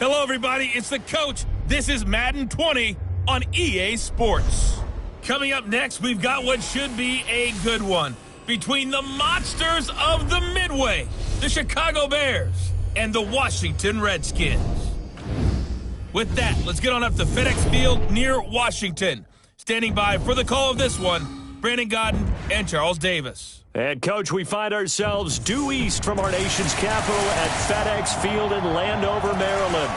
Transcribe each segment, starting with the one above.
Hello, everybody. It's the coach. This is Madden 20 on EA Sports. Coming up next, we've got what should be a good one between the monsters of the Midway, the Chicago Bears, and the Washington Redskins. With that, let's get on up to FedEx Field near Washington. Standing by for the call of this one, Brandon Godden and Charles Davis. And, Coach, we find ourselves due east from our nation's capital at FedEx Field in Landover, Maryland.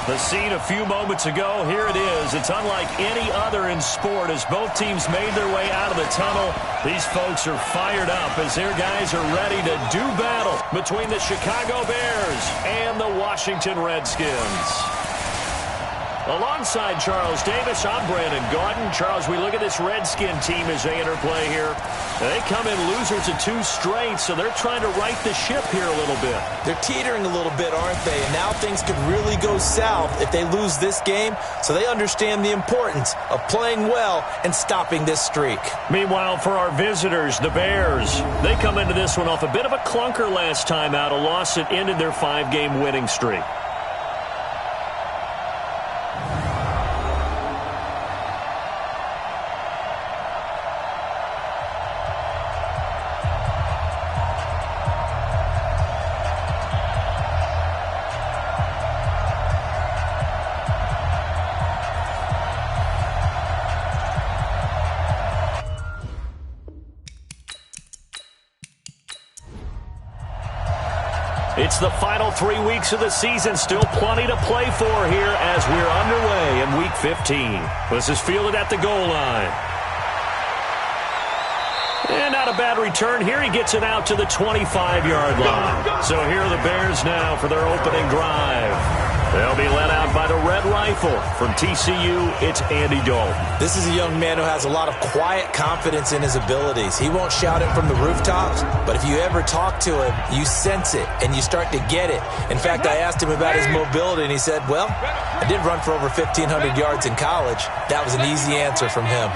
The scene a few moments ago, here it is. It's unlike any other in sport as both teams made their way out of the tunnel. These folks are fired up as their guys are ready to do battle between the Chicago Bears and the Washington Redskins. Alongside Charles Davis, I'm Brandon Gaudin. Charles, we look at this Redskin team as they interplay here. They come in losers of 2 straight, so they're trying to right the ship here a little bit. They're teetering a little bit, aren't they? And now things could really go south if they lose this game, so they understand the importance of playing well and stopping this streak. Meanwhile, for our visitors, the Bears, they come into this one off a bit of a clunker last time out, a loss that ended their 5-game winning streak. It's the final 3 weeks of the season. Still plenty to play for here as we're underway in Week 15. This is fielded at the goal line. And not a bad return here. He gets it out to the 25-yard line. So here are the Bears now for their opening drive. They'll be led out by the Red Rifle. From TCU, it's Andy Dalton. This is a young man who has a lot of quiet confidence in his abilities. He won't shout it from the rooftops, but if you ever talk to him, you sense it, and you start to get it. In fact, I asked him about his mobility, and he said, well, I did run for over 1,500 yards in college. That was an easy answer from him.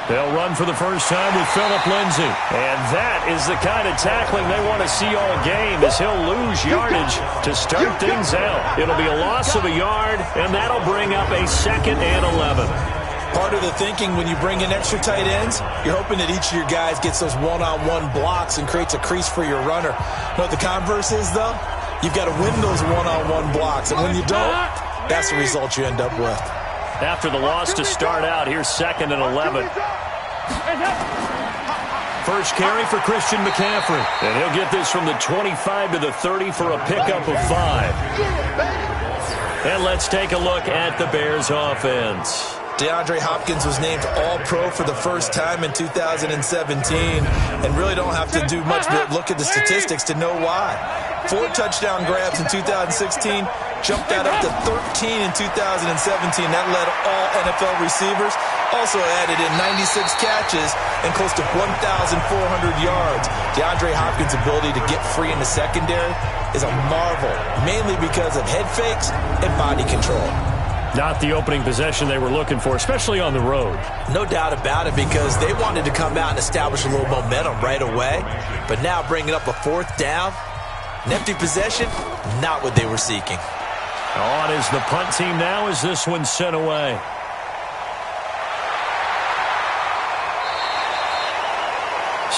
They'll run for the first time with Phillip Lindsay. And that is the kind of tackling they want to see all game as he'll lose yardage to start things out. It'll be a loss of a yard, and that'll bring up a 2nd and 11. Part of the thinking when you bring in extra tight ends, you're hoping that each of your guys gets those one-on-one blocks and creates a crease for your runner. You know what the converse is, though? You've got to win those one-on-one blocks, and when you don't, that's the result you end up with. After the loss to start out, here's 2nd and 11. First carry for Christian McCaffrey. And he'll get this from the 25 to the 30 for a pickup of 5. And let's take a look at the Bears offense. DeAndre Hopkins was named All-Pro for the first time in 2017, and really don't have to do much but look at the statistics to know why. 4 touchdown grabs in 2016, jumped that up to 13 in 2017. That led all NFL receivers. Also added in 96 catches and close to 1,400 yards. DeAndre Hopkins' ability to get free in the secondary is a marvel, mainly because of head fakes and body control. Not the opening possession they were looking for, especially on the road. No doubt about it, because they wanted to come out and establish a little momentum right away. But now bringing up a 4th down, an empty possession, not what they were seeking. On is the punt team now as this one's sent away.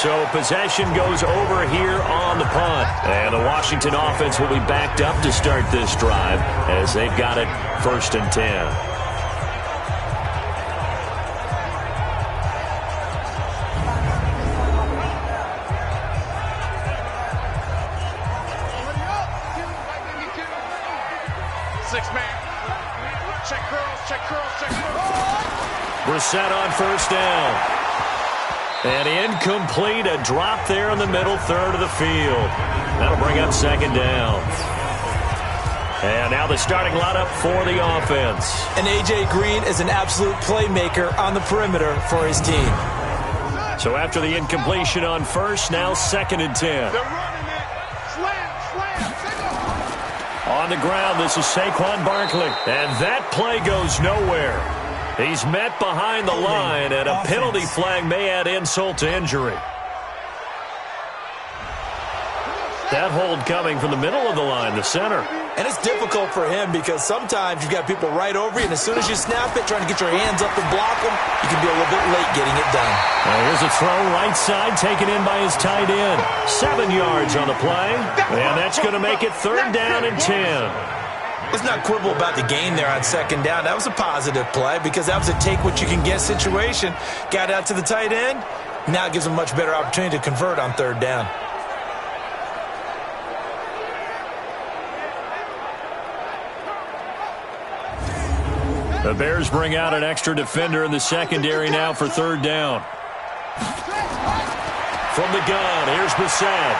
So possession goes over here on the punt. And the Washington offense will be backed up to start this drive as they've got it 1st and 10. Brissett on 1st down. And incomplete, a drop there in the middle third of the field. That'll bring up 2nd down. And now the starting lineup for the offense. And A.J. Green is an absolute playmaker on the perimeter for his team. So after the incompletion on 1st, now 2nd and 10. On the ground, this is Saquon Barkley. And that play goes nowhere. He's met behind the line, and a penalty flag may add insult to injury. That hold coming from the middle of the line, the center. And it's difficult for him because sometimes you've got people right over you, and as soon as you snap it, trying to get your hands up and block them, you can be a little bit late getting it done. Now here's a throw right side, taken in by his tight end. 7 yards on the play, and that's going to make it 3rd down and 10. Let's not quibble about the gain there on 2nd down. That was a positive play because that was a take-what-you-can-get situation. Got out to the tight end. Now it gives him a much better opportunity to convert on 3rd down. The Bears bring out an extra defender in the secondary now for 3rd down. From the gun, here's Brissett.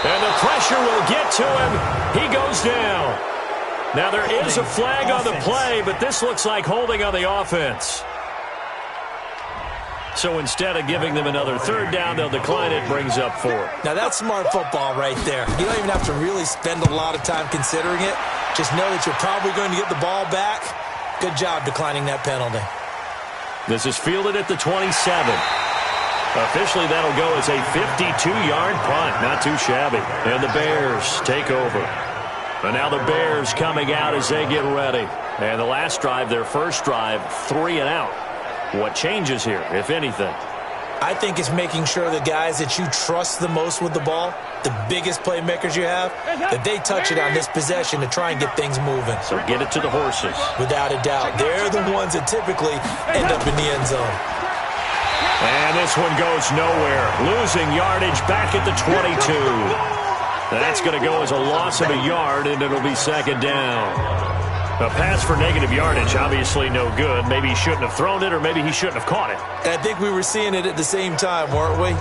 And the pressure will get to him. He goes down. Now there is a flag on the play, but this looks like holding on the offense. So instead of giving them another 3rd down, they'll decline it, brings up 4. Now that's smart football right there. You don't even have to really spend a lot of time considering it. Just know that you're probably going to get the ball back. Good job declining that penalty. This is fielded at the 27. Officially, that'll go as a 52-yard punt. Not too shabby. And the Bears take over. And now the Bears coming out as they get ready. And the last drive, their first drive, 3 and out. What changes here, if anything? I think it's making sure the guys that you trust the most with the ball, the biggest playmakers you have, that they touch it on this possession to try and get things moving. So get it to the horses. Without a doubt. They're the ones that typically end up in the end zone. And this one goes nowhere. Losing yardage back at the 22. That's going to go as a loss of a yard, and it'll be 2nd down. A pass for negative yardage, obviously no good. Maybe he shouldn't have thrown it, or maybe he shouldn't have caught it. And I think we were seeing it at the same time, weren't we?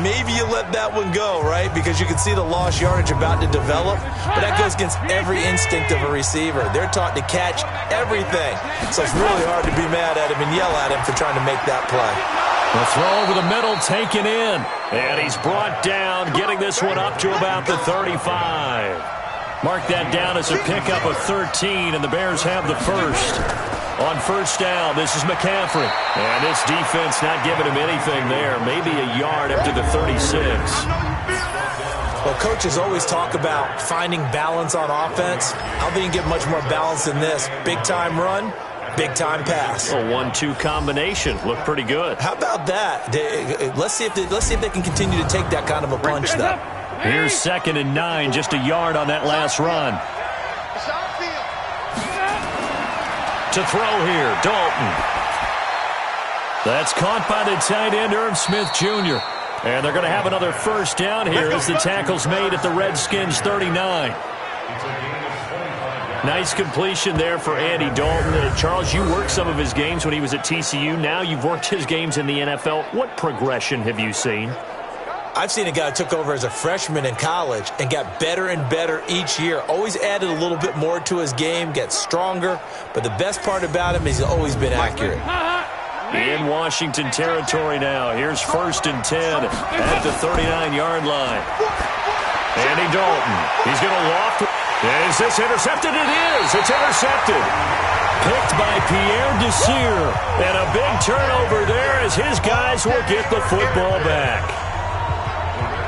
Maybe you let that one go, right? Because you can see the lost yardage about to develop. But that goes against every instinct of a receiver. They're taught to catch everything. So it's really hard to be mad at him and yell at him for trying to make that play. The throw over the middle, taken in. And he's brought down, getting this one up to about the 35. Mark that down as a pickup of 13, and the Bears have the first. On 1st down, this is McCaffrey. And this defense not giving him anything there. Maybe a yard up to the 36. Well, coaches always talk about finding balance on offense. I don't think you get much more balance than this. Big-time run, big-time pass. A 1-2 combination. Looked pretty good. How about that? Let's see if they can continue to take that kind of a punch, though. Here's 2nd and 9, just a yard on that last run. To throw here, Dalton. That's caught by the tight end, Irv Smith Jr. And they're going to have another 1st down here as the tackle's made at the Redskins 39. Nice completion there for Andy Dalton. Charles, you worked some of his games when he was at TCU. Now you've worked his games in the NFL. What progression have you seen? I've seen a guy who took over as a freshman in college and got better and better each year. Always added a little bit more to his game, gets stronger. But the best part about him is he's always been accurate. In Washington territory now. Here's 1st and 10 at the 39-yard line. Andy Dalton. He's going to loft. Is this intercepted? It is. It's intercepted. Picked by Pierre Desir. And a big turnover there as his guys will get the football back.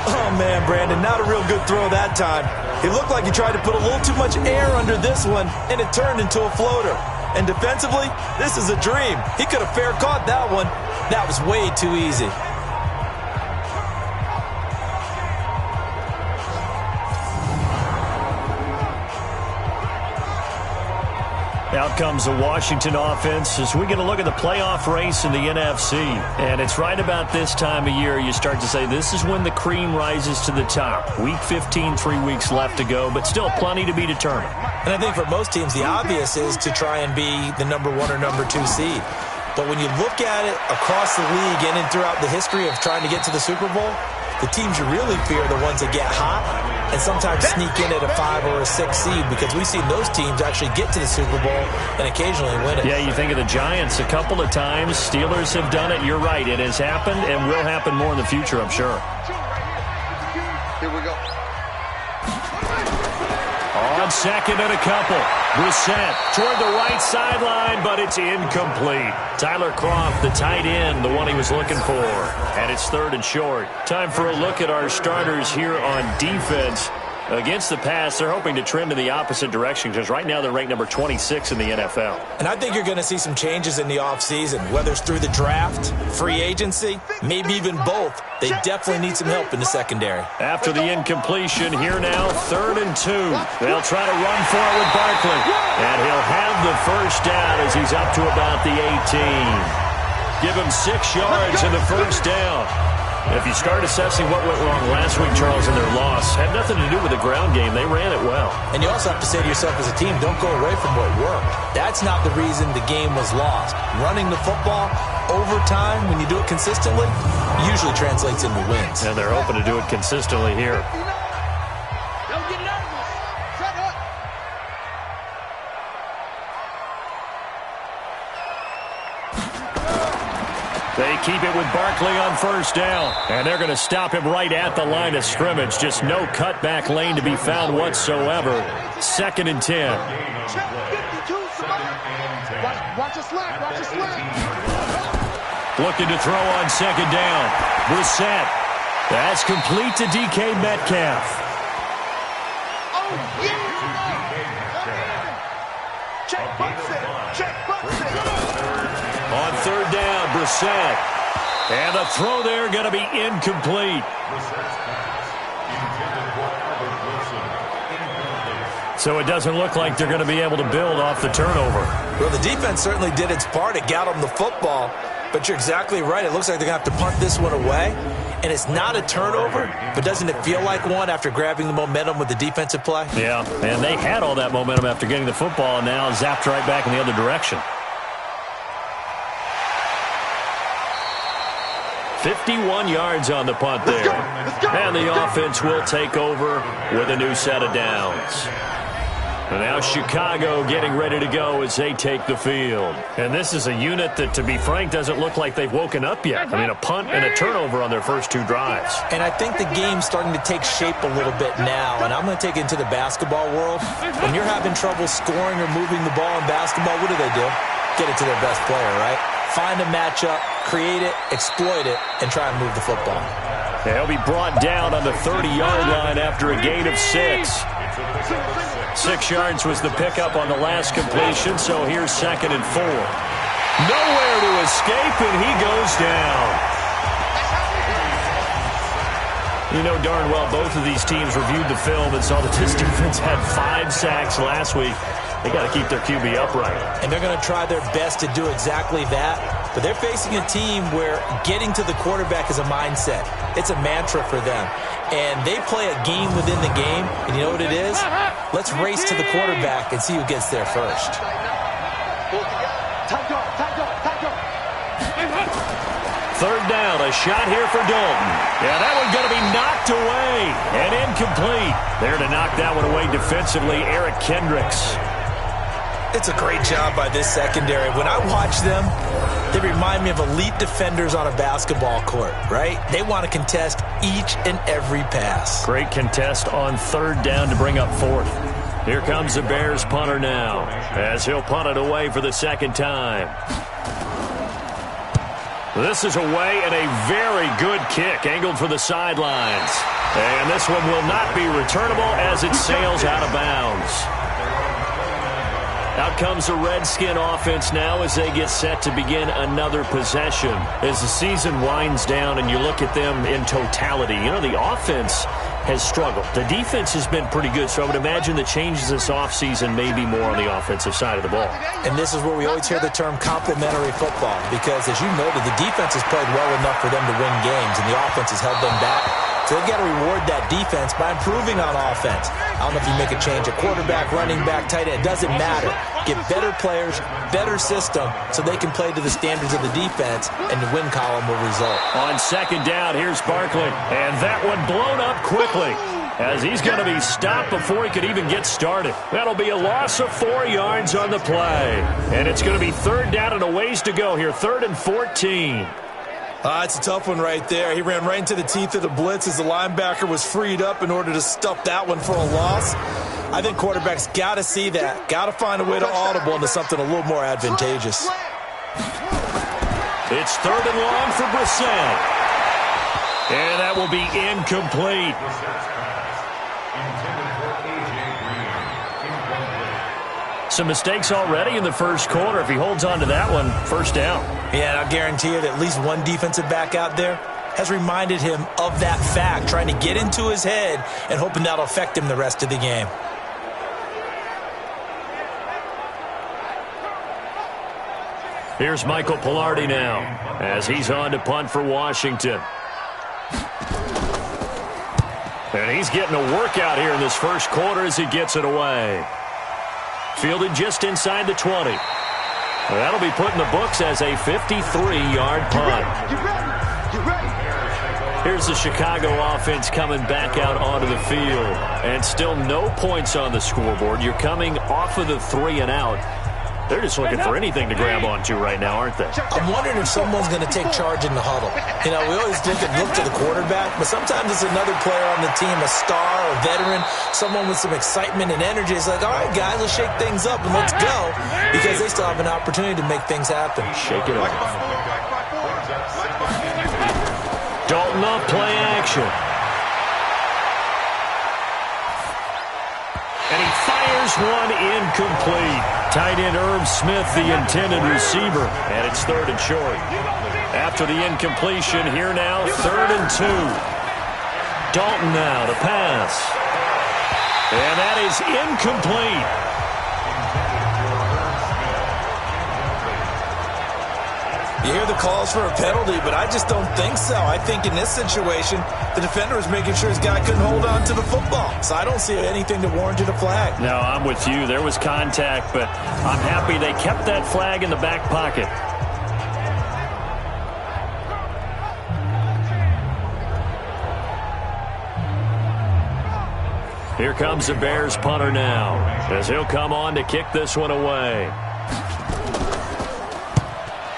Oh, man, Brandon, not a real good throw that time. It looked like he tried to put a little too much air under this one, and it turned into a floater. And defensively, this is a dream. He could have fair caught that one. That was way too easy. Out comes the Washington offense as we get a look at the playoff race in the NFC. And it's right about this time of year you start to say this is when the cream rises to the top. Week 15, 3 weeks left to go, but still plenty to be determined. And I think for most teams, the obvious is to try and be the number 1 or number 2 seed. But when you look at it across the league and throughout the history of trying to get to the Super Bowl, the teams you really fear are the ones that get hot and sometimes sneak in at a 5 or a 6 seed, because we've seen those teams actually get to the Super Bowl and occasionally win it. Yeah, you think of the Giants a couple of times. Steelers have done it. You're right. It has happened and will happen more in the future, I'm sure. Here we go. On on second and a couple. Brissett toward the right sideline, but it's incomplete. Tyler Kroft, the tight end, the one he was looking for. And it's third and short. Time for a look at our starters here on defense. Against the pass, they're hoping to trend in the opposite direction because right now they're ranked number 26 in the NFL. And I think you're going to see some changes in the offseason, whether it's through the draft, free agency, maybe even both. They definitely need some help in the secondary. After the incompletion, here now, 3rd and 2. They'll try to run for it with Barkley. And he'll have the first down as he's up to about the 18. Give him 6 yards in the first down. If you start assessing what went wrong last week, Charles, in their loss, had nothing to do with the ground game. They ran it well. And you also have to say to yourself as a team, don't go away from what worked. That's not the reason the game was lost. Running the football over time, when you do it consistently, usually translates into wins. And they're hoping to do it consistently here. They keep it with Barkley on first down. And they're going to stop him right at the line of scrimmage. Just no cutback lane to be found whatsoever. 2nd and 10. Watch us slant. Watch us slant. Looking to throw on 2nd down. Brissett. That's complete to DK Metcalf. Oh, yeah! Check Buxton. Check Buxton. On 3rd down, Brissett. And the throw there going to be incomplete. So it doesn't look like they're going to be able to build off the turnover. Well, the defense certainly did its part. It got them the football. But you're exactly right. It looks like they're going to have to punt this one away. And it's not a turnover, but doesn't it feel like one after grabbing the momentum with the defensive play? Yeah, and they had all that momentum after getting the football, and now zapped right back in the other direction. 51 yards on the punt there. And the offense will take over with a new set of downs. And now Chicago getting ready to go as they take the field. And this is a unit that, to be frank, doesn't look like they've woken up yet. I mean, a punt and a turnover on their first 2 drives. And I think the game's starting to take shape a little bit now. And I'm going to take it into the basketball world. When you're having trouble scoring or moving the ball in basketball, what do? Get it to their best player, right? Find a matchup, create it, exploit it, and try and move the football. He'll be brought down on the 30-yard line after a gain of 6. 6 yards was the pickup on the last completion, so here's 2nd and 4. Nowhere to escape, and he goes down. You know darn well both of these teams reviewed the film and saw that this defense had 5 sacks last week. They got to keep their QB upright. And they're going to try their best to do exactly that. But they're facing a team where getting to the quarterback is a mindset. It's a mantra for them. And they play a game within the game. And you know what it is? Let's race to the quarterback and see who gets there first. 3rd down, a shot here for Dalton. Yeah, that one's going to be knocked away and incomplete. There to knock that one away defensively, Eric Kendricks. It's a great job by this secondary. When I watch them, they remind me of elite defenders on a basketball court, right? They want to contest each and every pass. Great contest on 3rd down to bring up 4th. Here comes the Bears punter now as he'll punt it away for the 2nd time. This is away and a very good kick angled for the sidelines. And this one will not be returnable as it sails out of bounds. Out comes the Redskin offense now as they get set to begin another possession. As the season winds down and you look at them in totality, you know, the offense has struggled. The defense has been pretty good, so I would imagine the changes this offseason may be more on the offensive side of the ball. And this is where we always hear the term complementary football because, as you noted, the defense has played well enough for them to win games, and the offense has held them back. So they've got to reward that defense by improving on offense. I don't know if you make a change at quarterback, running back, tight end. It doesn't matter. Get better players, better system, so they can play to the standards of the defense, and the win column will result. On 2nd down, here's Barkley. And that one blown up quickly as he's going to be stopped before he could even get started. That'll be a loss of 4 yards on the play. And it's going to be 3rd down and a ways to go here, 3rd and 14. It's a tough one right there. He ran right into the teeth of the blitz as the linebacker was freed up in order to stuff that one for a loss. I think quarterbacks got to see that. Got to find a way to audible into something a little more advantageous. It's 3rd and long for Brissett. And that will be incomplete. Some mistakes already in the first quarter. If he holds on to that one, first down. Yeah, and I'll guarantee you that at least one defensive back out there has reminded him of that fact, trying to get into his head and hoping that'll affect him the rest of the game. Here's Michael Pilardi now as he's on to punt for Washington. And he's getting a workout here in this first quarter as he gets it away. Fielded just inside the 20. That'll be put in the books as a 53-yard punt. Here's the Chicago offense coming back out onto the field. And still no points on the scoreboard. You're coming off of the 3 and out. They're just looking for anything to grab onto right now, aren't they? I'm wondering if someone's going to take charge in the huddle. You know, we always look to the quarterback, but sometimes it's another player on the team, a star, a veteran, someone with some excitement and energy. It's like, all right, guys, let's shake things up and let's go, because they still have an opportunity to make things happen. Shake it up. Dalton off play action. And he fires one incomplete. Tight end Herb Smith, the intended receiver. And it's 3rd and short. After the incompletion, here now, 3rd and 2. Dalton now to pass. And that is incomplete. You hear the calls for a penalty, but I just don't think so. I think in this situation, the defender was making sure his guy couldn't hold on to the football. So I don't see anything to warrant a flag. No, I'm with you. There was contact, but I'm happy they kept that flag in the back pocket. Here comes the Bears punter now, as he'll come on to kick this one away.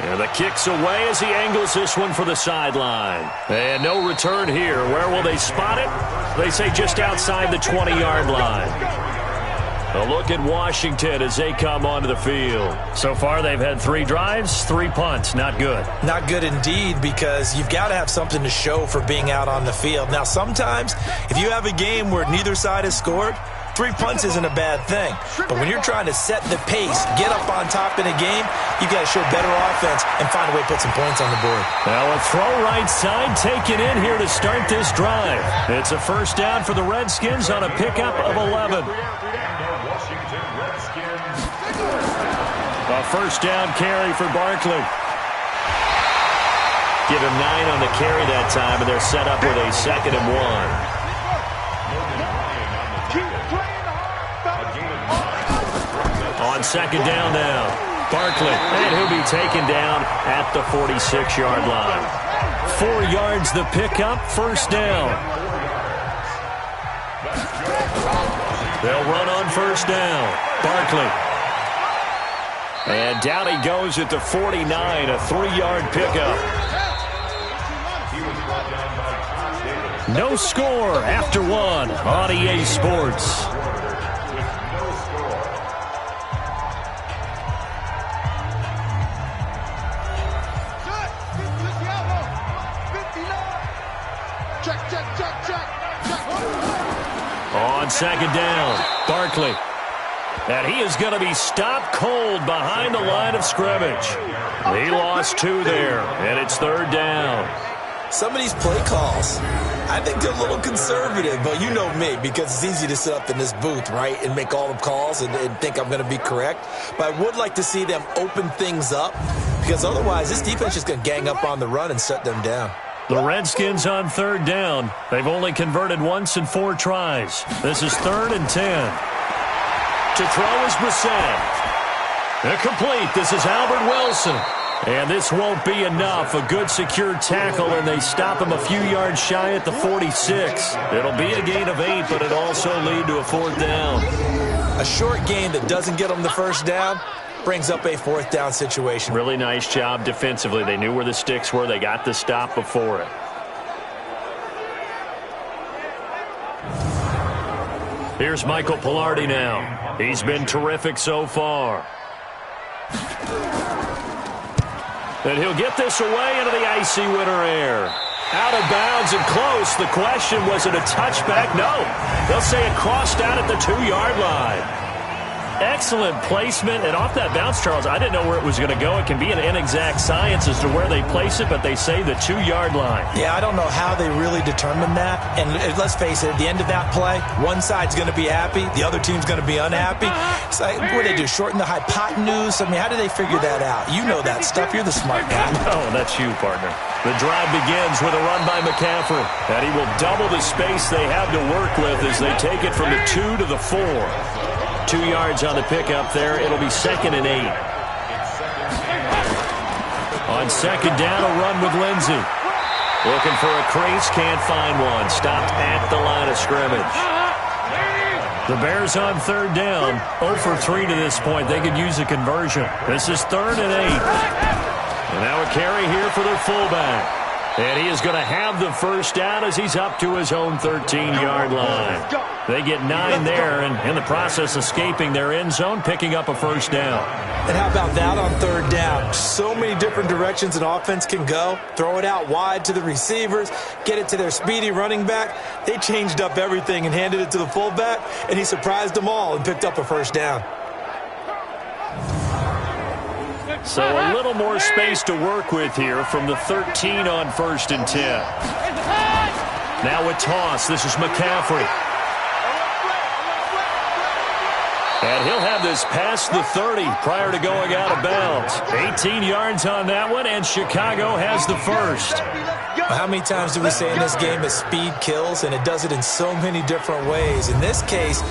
And the kick's away as he angles this one for the sideline. And no return here. Where will they spot it? They say just outside the 20-yard line. A look at Washington as they come onto the field. So far, they've had 3 drives, 3 punts. Not good. Not good indeed, because you've got to have something to show for being out on the field. Now, sometimes, if you have a game where neither side has scored, 3 punts isn't a bad thing. But when you're trying to set the pace, get up on top in a game, you've got to show better offense and find a way to put some points on the board. Now a throw right side taken in here to start this drive. It's a first down for the Redskins on a pickup of 11. A first down carry for Barkley. Give him 9 on the carry that time, and they're set up with a 2nd and 1. On 2nd down now, Barkley, and he'll be taken down at the 46-yard line. 4 yards the pickup, first down. They'll run on first down. Barkley. And down he goes at the 49, a 3-yard pickup. No score after 1 on EA Sports. On 2nd down, Barkley. And he is going to be stopped cold behind the line of scrimmage. He lost 2 there, and it's 3rd down. Some of these play calls, I think they're a little conservative, but you know me, because it's easy to sit up in this booth, right, and make all the calls and think I'm going to be correct. But I would like to see them open things up, because otherwise this defense is going to gang up on the run and shut them down. The Redskins on 3rd down. They've only converted once in 4 tries. This is 3rd and 10. To throw is Brissett. Incomplete. This is Albert Wilson. And this won't be enough. A good secure tackle, and they stop him a few yards shy at the 46. It'll be a gain of 8, but it'll also lead to a 4th down. A short gain that doesn't get them the first down brings up a 4th down situation. Really nice job defensively. They knew where the sticks were. They got the stop before it. Here's Michael Pilardi now. He's been terrific so far. And he'll get this away into the icy winter air. Out of bounds and close. The question, was it a touchback? No. They'll say it crossed out at the 2-yard line. Excellent placement, and off that bounce, Charles, I didn't know where it was going to go. It can be an inexact science as to where they place it, but they say the 2-yard line. Yeah, I don't know how they really determined that. And let's face it, at the end of that play, one side's going to be happy, the other team's going to be unhappy. It's like, what do they do, shorten the hypotenuse? I mean, how do they figure that out? You know that stuff. You're the smart guy. Oh, that's you, partner. The drive begins with a run by McCaffrey, and he will double the space they have to work with as they take it from the 2 to the 4. 2 yards on the pickup there. It'll be 2nd and 8. On 2nd down, a run with Lindsey. Looking for a crease, can't find one. Stopped at the line of scrimmage. The Bears on 3rd down. 0 for 3 to this point. They could use a conversion. This is 3rd and 8. And now a carry here for their fullback. And he is going to have the first down as he's up to his own 13-yard line. They get 9 there, and in the process escaping their end zone, picking up a first down. And how about that on 3rd down? So many different directions an offense can go. Throw it out wide to the receivers, get it to their speedy running back. They changed up everything and handed it to the fullback, and he surprised them all and picked up a first down. So a little more space to work with here from the 13 on 1st and 10. Now a toss. This is McCaffrey. And he'll have this past the 30 prior to going out of bounds. 18 yards on that one, and Chicago has the first. How many times do we say in this game that speed kills, and it does it in so many different ways? In this case,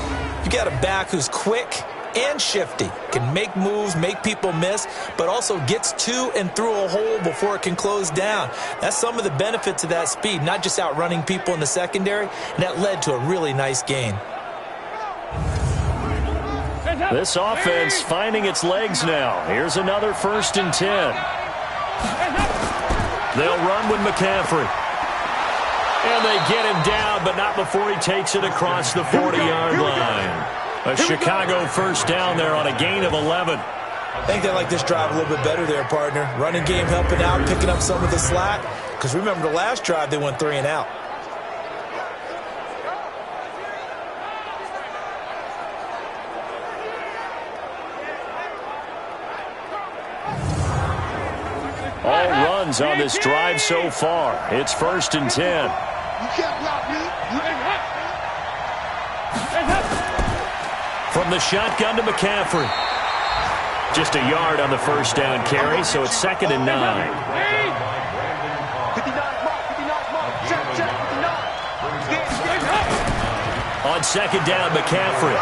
you got a back who's quick and shifty, can make moves, make people miss, but also gets to and through a hole before it can close down. That's some of the benefits of that speed, not just outrunning people in the secondary, and that led to a really nice gain. This offense finding its legs now. Here's another 1st and 10. They'll run with McCaffrey. And they get him down, but not before he takes it across the 40-yard line. A Chicago first down there on a gain of 11. I think they like this drive a little bit better there, partner. Running game helping out, picking up some of the slack. Because remember the last drive, they went 3 and out. All runs on this drive so far. It's 1st and 10. You can't block me. From the shotgun to McCaffrey. Just a yard on the first down carry, so it's 2nd and 9. 59 mark, check, 59. On 2nd down, McCaffrey.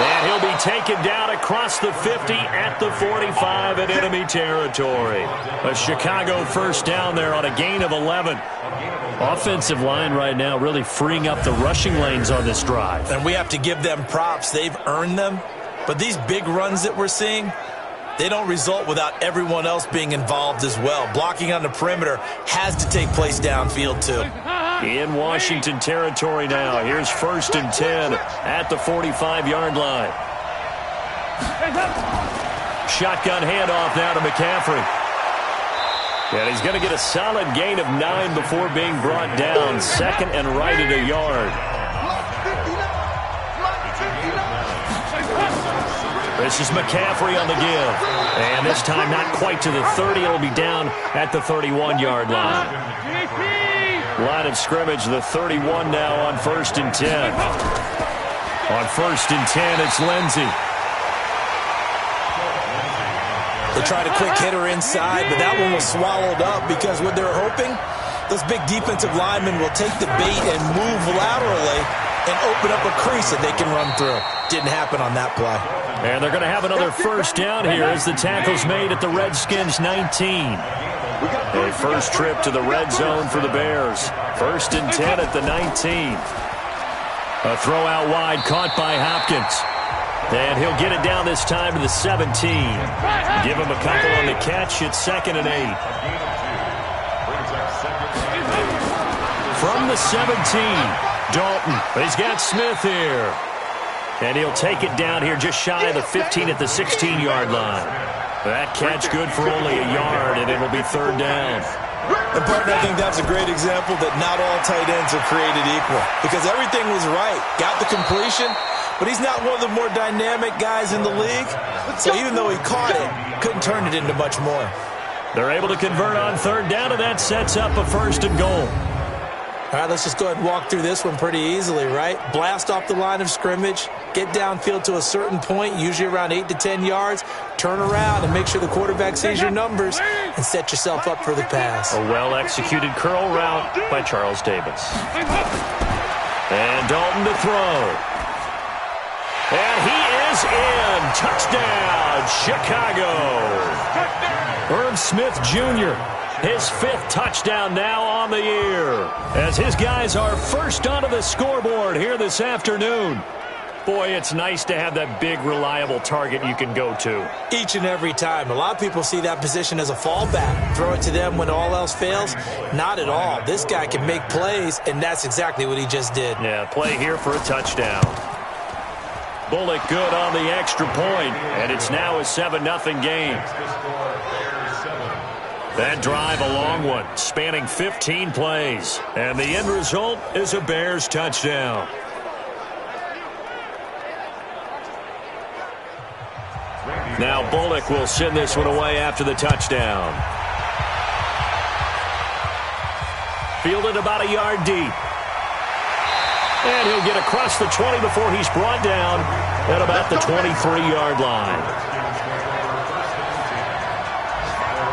And he'll be taken down across the 50 at the 45 in enemy territory. A Chicago first down there on a gain of 11. Offensive line right now really freeing up the rushing lanes on this drive. And we have to give them props. They've earned them. But these big runs that we're seeing, they don't result without everyone else being involved as well. Blocking on the perimeter has to take place downfield too. In Washington territory now. Here's 1st and 10 at the 45-yard line. Shotgun handoff now to McCaffrey. And he's going to get a solid gain of 9 before being brought down. 2nd and right at a yard. This is McCaffrey on the give. And this time not quite to the 30. It'll be down at the 31-yard line. Line of scrimmage, the 31 now on 1st and 10. On 1st and 10, it's Lindsey. They tried a quick hitter inside, but that one was swallowed up because what they're hoping, those big defensive linemen will take the bait and move laterally and open up a crease that they can run through. Didn't happen on that play. And they're going to have another first down here as the tackle's made at the Redskins 19. A first trip to the red zone for the Bears. 1st and 10 at the 19. A throw out wide caught by Hopkins. And he'll get it down this time to the 17. Give him a couple on the catch. It's 2nd and 8. From the 17, Dalton. He's got Smith here. And he'll take it down here just shy of the 15 at the 16-yard line. That catch good for only a yard, and it'll be third down. And, partner, I think that's a great example that not all tight ends are created equal. Because everything was right. Got the completion, but he's not one of the more dynamic guys in the league. So even though he caught it, couldn't turn it into much more. They're able to convert on third down, and that sets up a first and goal. All right, let's just go ahead and walk through this one pretty easily, right? Blast off the line of scrimmage, get downfield to a certain point, usually around 8 to 10 yards, turn around and make sure the quarterback sees your numbers and set yourself up for the pass. A well-executed curl route by Charles Davis. And Dalton to throw. And he is in. Touchdown, Chicago. Irv Smith Jr., his 5th touchdown now on the year, as his guys are first onto the scoreboard here this afternoon. Boy, it's nice to have that big, reliable target you can go to. Each and every time. A lot of people see that position as a fallback. Throw it to them when all else fails. Not at all. This guy can make plays, and that's exactly what he just did. Yeah, play here for a touchdown. Bullock good on the extra point, and it's now a 7-0 game. That drive, a long one, spanning 15 plays. And the end result is a Bears touchdown. Now Bullock will send this one away after the touchdown. Fielded about a yard deep. And he'll get across the 20 before he's brought down at about the 23-yard line.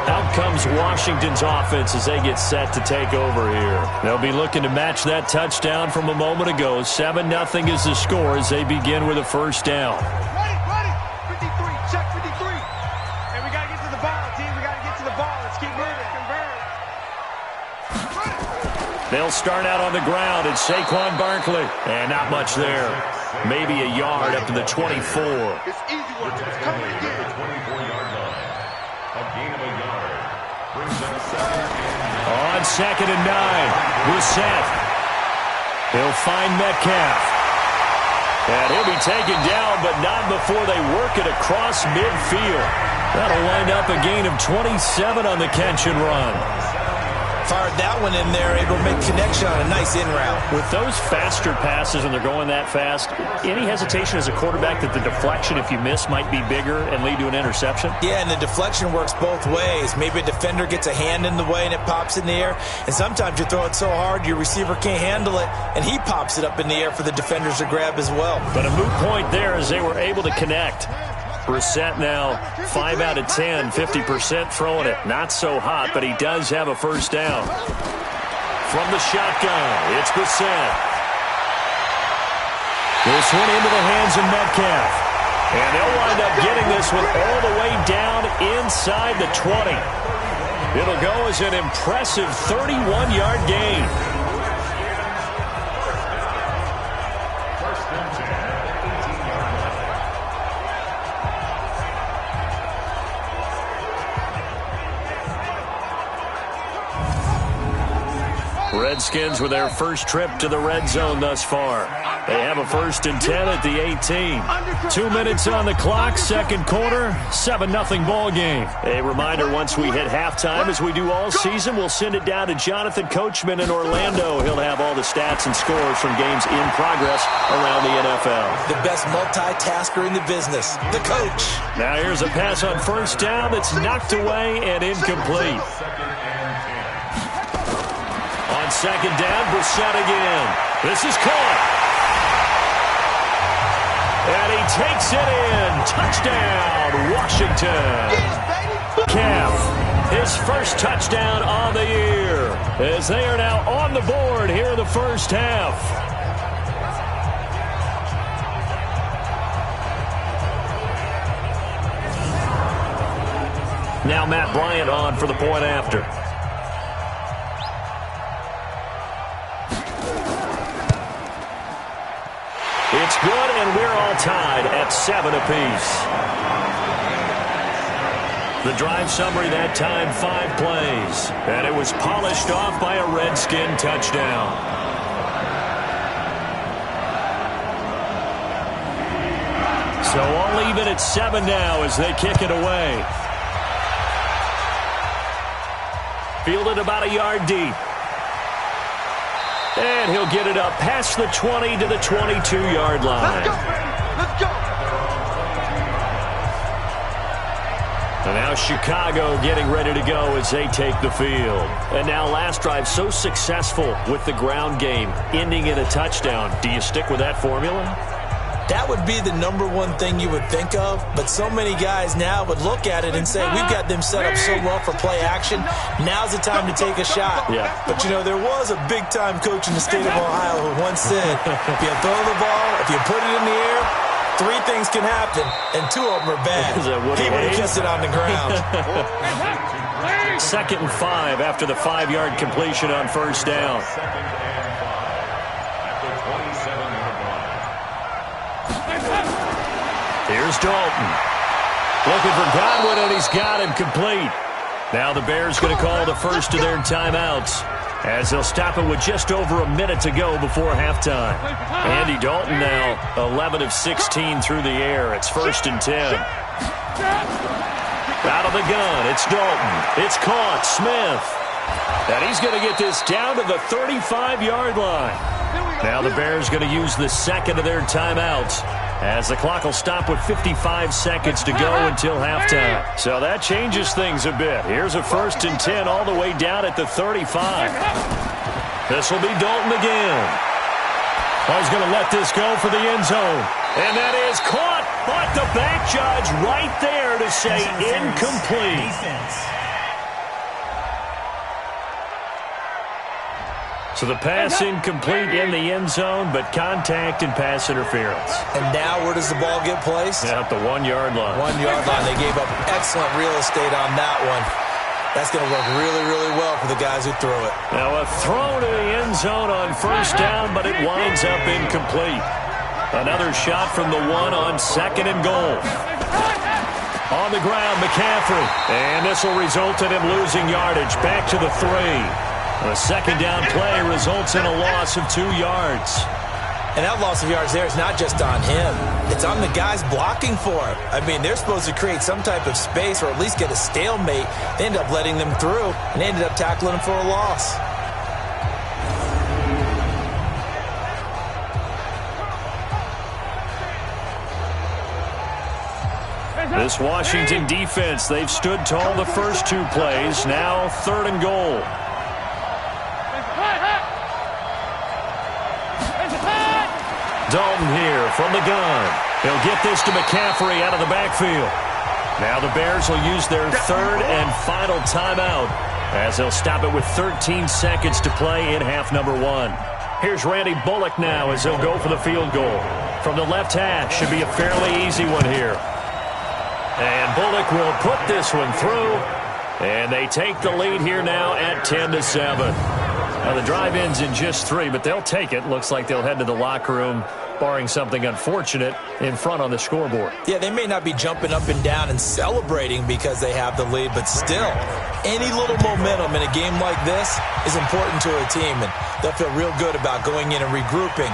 Out comes Washington's offense as they get set to take over here. They'll be looking to match that touchdown from a moment ago. 7-0 is the score as they begin with a first down. Ready. 53. Check 53. And we got to get to the ball, team. We got to get to the ball. Let's keep moving. They'll start out on the ground. It's Saquon Barkley. And not much there. Maybe a yard up to the 24. It's easy work. It's coming again. On 2nd and 9, Brissett. He'll find Metcalf. And he'll be taken down, but not before they work it across midfield. That'll wind up a gain of 27 on the catch and run. Fired that one in there, able to make connection on a nice in route. With those faster passes and they're going that fast, any hesitation as a quarterback that the deflection, if you miss, might be bigger and lead to an interception? Yeah, and the deflection works both ways. Maybe a defender gets a hand in the way and it pops in the air. And sometimes you throw it so hard your receiver can't handle it, and he pops it up in the air for the defenders to grab as well. But a moot point there as they were able to connect. Brissett now 5 out of 10, 50% throwing it. Not so hot, but he does have a first down. From the shotgun, it's Brissett. This one into the hands of Metcalf. And they'll wind up getting this one all the way down inside the 20. It'll go as an impressive 31-yard gain. Redskins with their first trip to the red zone thus far. They have a 1st and 10 at the 18. 2 minutes on the clock, second quarter, 7-0 ball game. A reminder, once we hit halftime, as we do all season, we'll send it down to Jonathan Coachman in Orlando. He'll have all the stats and scores from games in progress around the NFL. The best multitasker in the business, the coach. Now here's a pass on first down that's knocked away and incomplete. On second down, Brissett again. This is caught. And he takes it in. Touchdown, Washington. Calf, his first touchdown on the year, as they are now on the board here in the first half. Now Matt Bryant on for the point after. It's good, and we're all tied at 7 apiece. The drive summary that time, 5 plays. And it was polished off by a Redskin touchdown. So all even at 7 now as they kick it away. Fielded about a yard deep. And he'll get it up past the 20 to the 22-yard line. Let's go, baby. Let's go. And now Chicago getting ready to go as they take the field. And now last drive so successful with the ground game, ending in a touchdown. Do you stick with that formula? That would be the number one thing you would think of, but so many guys now would look at it and say, we've got them set up so well for play action, now's the time to take a shot. Yeah. But, you know, there was a big-time coach in the state of Ohio who once said, if you throw the ball, if you put it in the air, 3 things can happen, and 2 of them are bad. He would have kept it on the ground. 2nd and 5 after the 5-yard completion on first down. Here's Dalton. Looking for Godwin, and he's got him complete. Now the Bears going to call the first of their timeouts as they'll stop it with just over a minute to go before halftime. Andy Dalton now 11 of 16 through the air. It's 1st and 10. Out of the gun, it's Dalton. It's caught. Smith. And he's going to get this down to the 35-yard line. Now the Bears going to use the second of their timeouts as the clock will stop with 55 seconds to go until halftime. So that changes things a bit. Here's a 1st and 10 all the way down at the 35. This will be Dalton again. Oh, he's going to let this go for the end zone. And that is caught, but the back judge right there to say incomplete. So the pass incomplete in the end zone, but contact and pass interference. And now where does the ball get placed? At the 1-yard line. 1-yard line. They gave up excellent real estate on that one. That's going to work really, really well for the guys who threw it. Now a throw to the end zone on first down, but it winds up incomplete. Another shot from the 1 on 2nd and goal. On the ground, McCaffrey. And this will result in him losing yardage. Back to the 3. A 2nd down play results in a loss of 2 yards. And that loss of yards there is not just on him. It's on the guys blocking for him. I mean, they're supposed to create some type of space or at least get a stalemate. They end up letting them through, and they ended up tackling him for a loss. This Washington defense, they've stood tall the first 2 plays. Now 3rd and goal. Dalton here from the gun. He'll get this to McCaffrey out of the backfield. Now the Bears will use their 3rd and final timeout as they'll stop it with 13 seconds to play in half number 1. Here's Randy Bullock now as he'll go for the field goal. From the left hash, should be a fairly easy one here. And Bullock will put this one through. And they take the lead here now at 10-7. Now the drive ends in just 3, but they'll take it. Looks like they'll head to the locker room, barring something unfortunate, in front on the scoreboard. Yeah, they may not be jumping up and down and celebrating because they have the lead, but still, any little momentum in a game like this is important to a team, and they'll feel real good about going in and regrouping,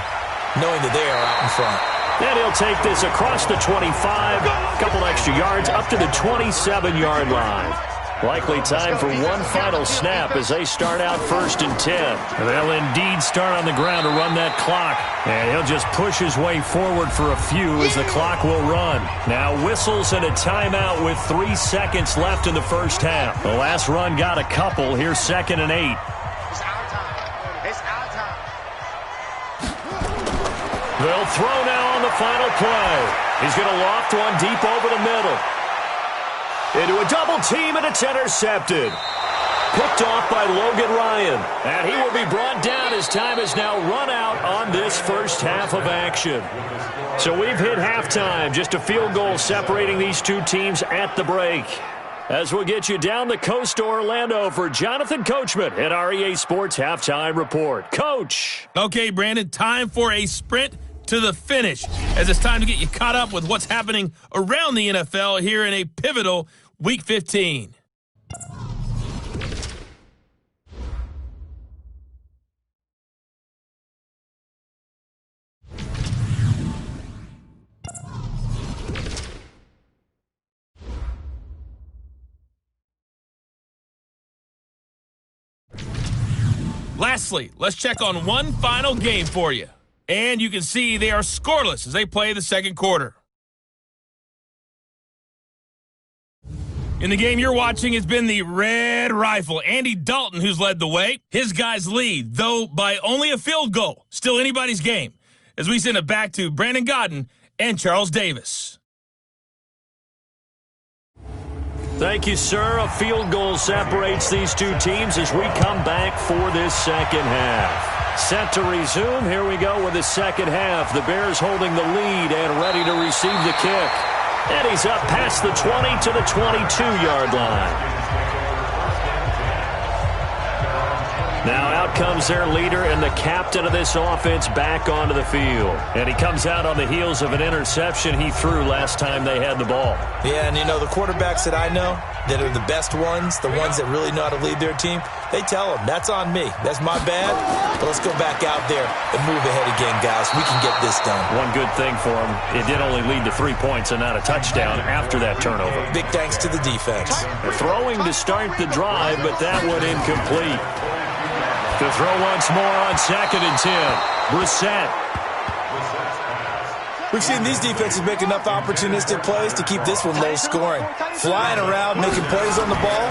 knowing that they are out in front. And he'll take this across the 25, a couple extra yards, up to the 27-yard line. Likely time for one final snap as they start out 1st and 10. And they'll indeed start on the ground to run that clock. And he'll just push his way forward for a few as the clock will run. Now whistles and a timeout with 3 seconds left in the first half. The last run got a couple. Here's 2nd and 8. It's our time. It's our time. They'll throw now on the final play. He's going to loft one deep over the middle. Into a double team, and it's intercepted. Picked off by Logan Ryan. And he will be brought down as time has now run out on this first half of action. So we've hit halftime. Just a field goal separating these 2 teams at the break. As we'll get you down the coast to Orlando for Jonathan Coachman at our EA Sports Halftime Report. Coach. Okay, Brandon, time for a sprint to the finish, as it's time to get you caught up with what's happening around the NFL here in a pivotal Week 15. Lastly, let's check on one final game for you. And you can see they are scoreless as they play the second quarter. In the game you're watching has been the Red Rifle, Andy Dalton, who's led the way. His guys lead, though by only a field goal. Still anybody's game. As we send it back to Brandon Godden and Charles Davis. Thank you, sir. A field goal separates these two teams as we come back for this second half. Set to resume. Here we go with the second half. The Bears holding the lead and ready to receive the kick. And he's up past the 20 to the 22-yard line. Now out comes their leader and the captain of this offense back onto the field. And he comes out on the heels of an interception he threw last time they had the ball. Yeah, and the quarterbacks that I know that are the best ones, the ones that really know how to lead their team, they tell them, that's on me. That's my bad. But let's go back out there and move ahead again, guys. We can get this done. One good thing for him, it did only lead to 3 points and not a touchdown after that turnover. Big thanks to the defense. Throwing to start the drive, but that one incomplete. To throw once more on 2nd and 10. Brissett. We've seen these defenses make enough opportunistic plays to keep this one low scoring. Flying around, making plays on the ball,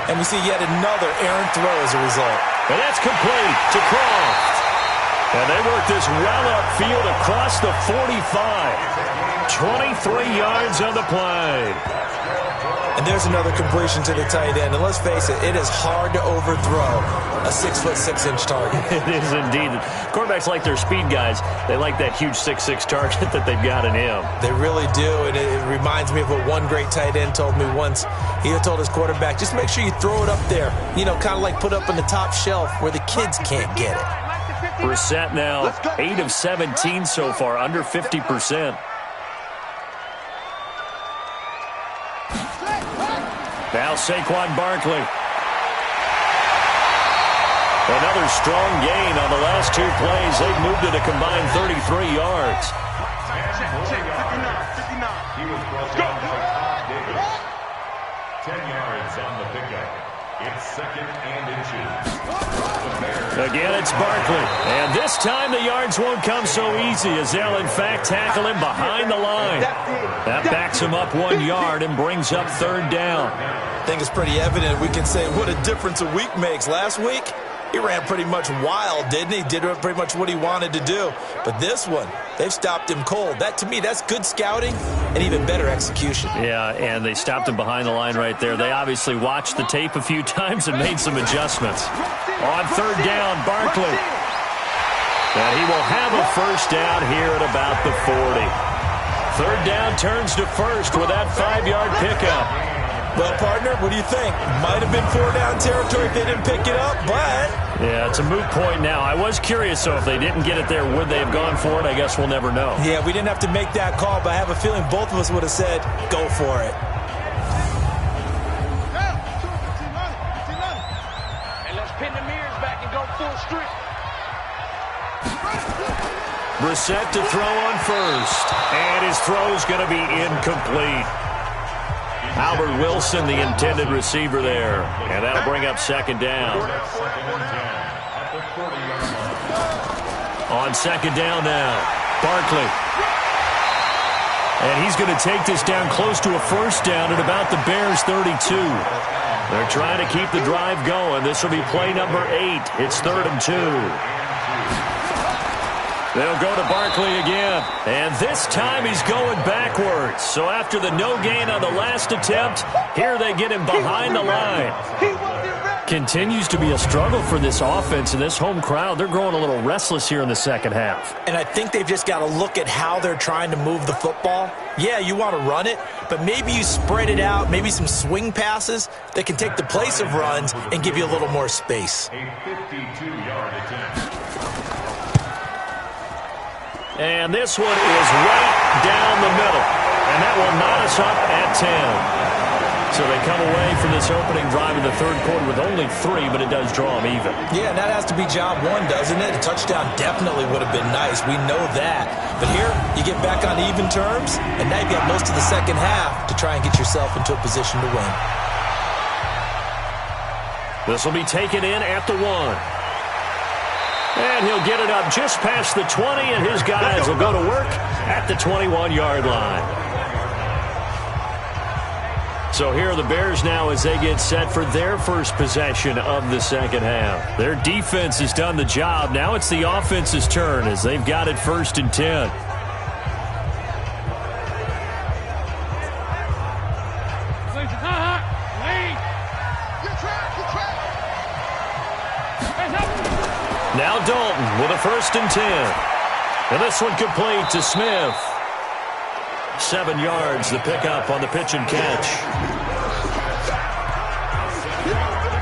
and we see yet another errant throw as a result. And that's complete to Croft. And they work this well upfield across the 45. 23 yards on the play. And there's another completion to the tight end. And let's face it, it is hard to overthrow a 6'6" target. It is indeed. Quarterbacks like their speed guys. They like that huge 6'6" target that they've got in him. They really do. And it reminds me of what one great tight end told me once. He had told his quarterback, just make sure you throw it up there. Kind of like put up on the top shelf where the kids can't get it. Brissett now 8 of 17 so far, under 50%. Now Saquon Barkley. Another strong gain on the last 2 plays. They've moved it a combined 33 yards. Check, 59. Let's go. 10 yards on the pickup. It's 2nd and inches. Again, it's Barkley. And this time the yards won't come so easy as they'll, in fact, tackle him behind the line. That backs him up 1 yard and brings up 3rd down. I think it's pretty evident. We can say what a difference a week makes. Last week, he ran pretty much wild, didn't he? Did pretty much what he wanted to do. But this one, they've stopped him cold. That, to me, that's good scouting and even better execution. Yeah, and they stopped him behind the line right there. They obviously watched the tape a few times and made some adjustments. On 3rd down, Barkley. And he will have a 1st down here at about the 40. 3rd down turns to 1st with that 5-yard pickup. Well, partner, what do you think? Might have been 4-down territory if they didn't pick it up, but... Yeah, it's a moot point now. I was curious, though, if they didn't get it there, would they have gone for it? I guess we'll never know. Yeah, we didn't have to make that call, but I have a feeling both of us would have said, go for it. And let's pin the mirrors back and go full street. Brissett to throw on 1st. And his throw's going to be incomplete. Albert Wilson, the intended receiver there. And that'll bring up 2nd down. On 2nd down now, Barkley. And he's going to take this down close to a 1st down at about the Bears' 32. They're trying to keep the drive going. This will be play number 8. It's 3rd and 2. They'll go to Barkley again. And this time he's going backwards. So after the no gain on the last attempt, here they get him behind the line. Continues to be a struggle for this offense and this home crowd. They're growing a little restless here in the second half. And I think they've just got to look at how they're trying to move the football. Yeah, you want to run it, but maybe you spread it out, maybe some swing passes that can take the place of runs and give you a little more space. A 52-yard attempt. And this one is right down the middle. And that will knot us up at 10. So they come away from this opening drive in the 3rd quarter with only 3, but it does draw them even. Yeah, and that has to be job 1, doesn't it? A touchdown definitely would have been nice. We know that. But here, you get back on even terms, and now you've got most of the second half to try and get yourself into a position to win. This will be taken in at the 1. And he'll get it up just past the 20, and his guys will go to work at the 21-yard line. So here are the Bears now as they get set for their first possession of the second half. Their defense has done the job. Now it's the offense's turn as they've got it 1st and 10. Now Dalton with a 1st and 10. And this one complete to Smith. 7 yards, the pickup on the pitch and catch.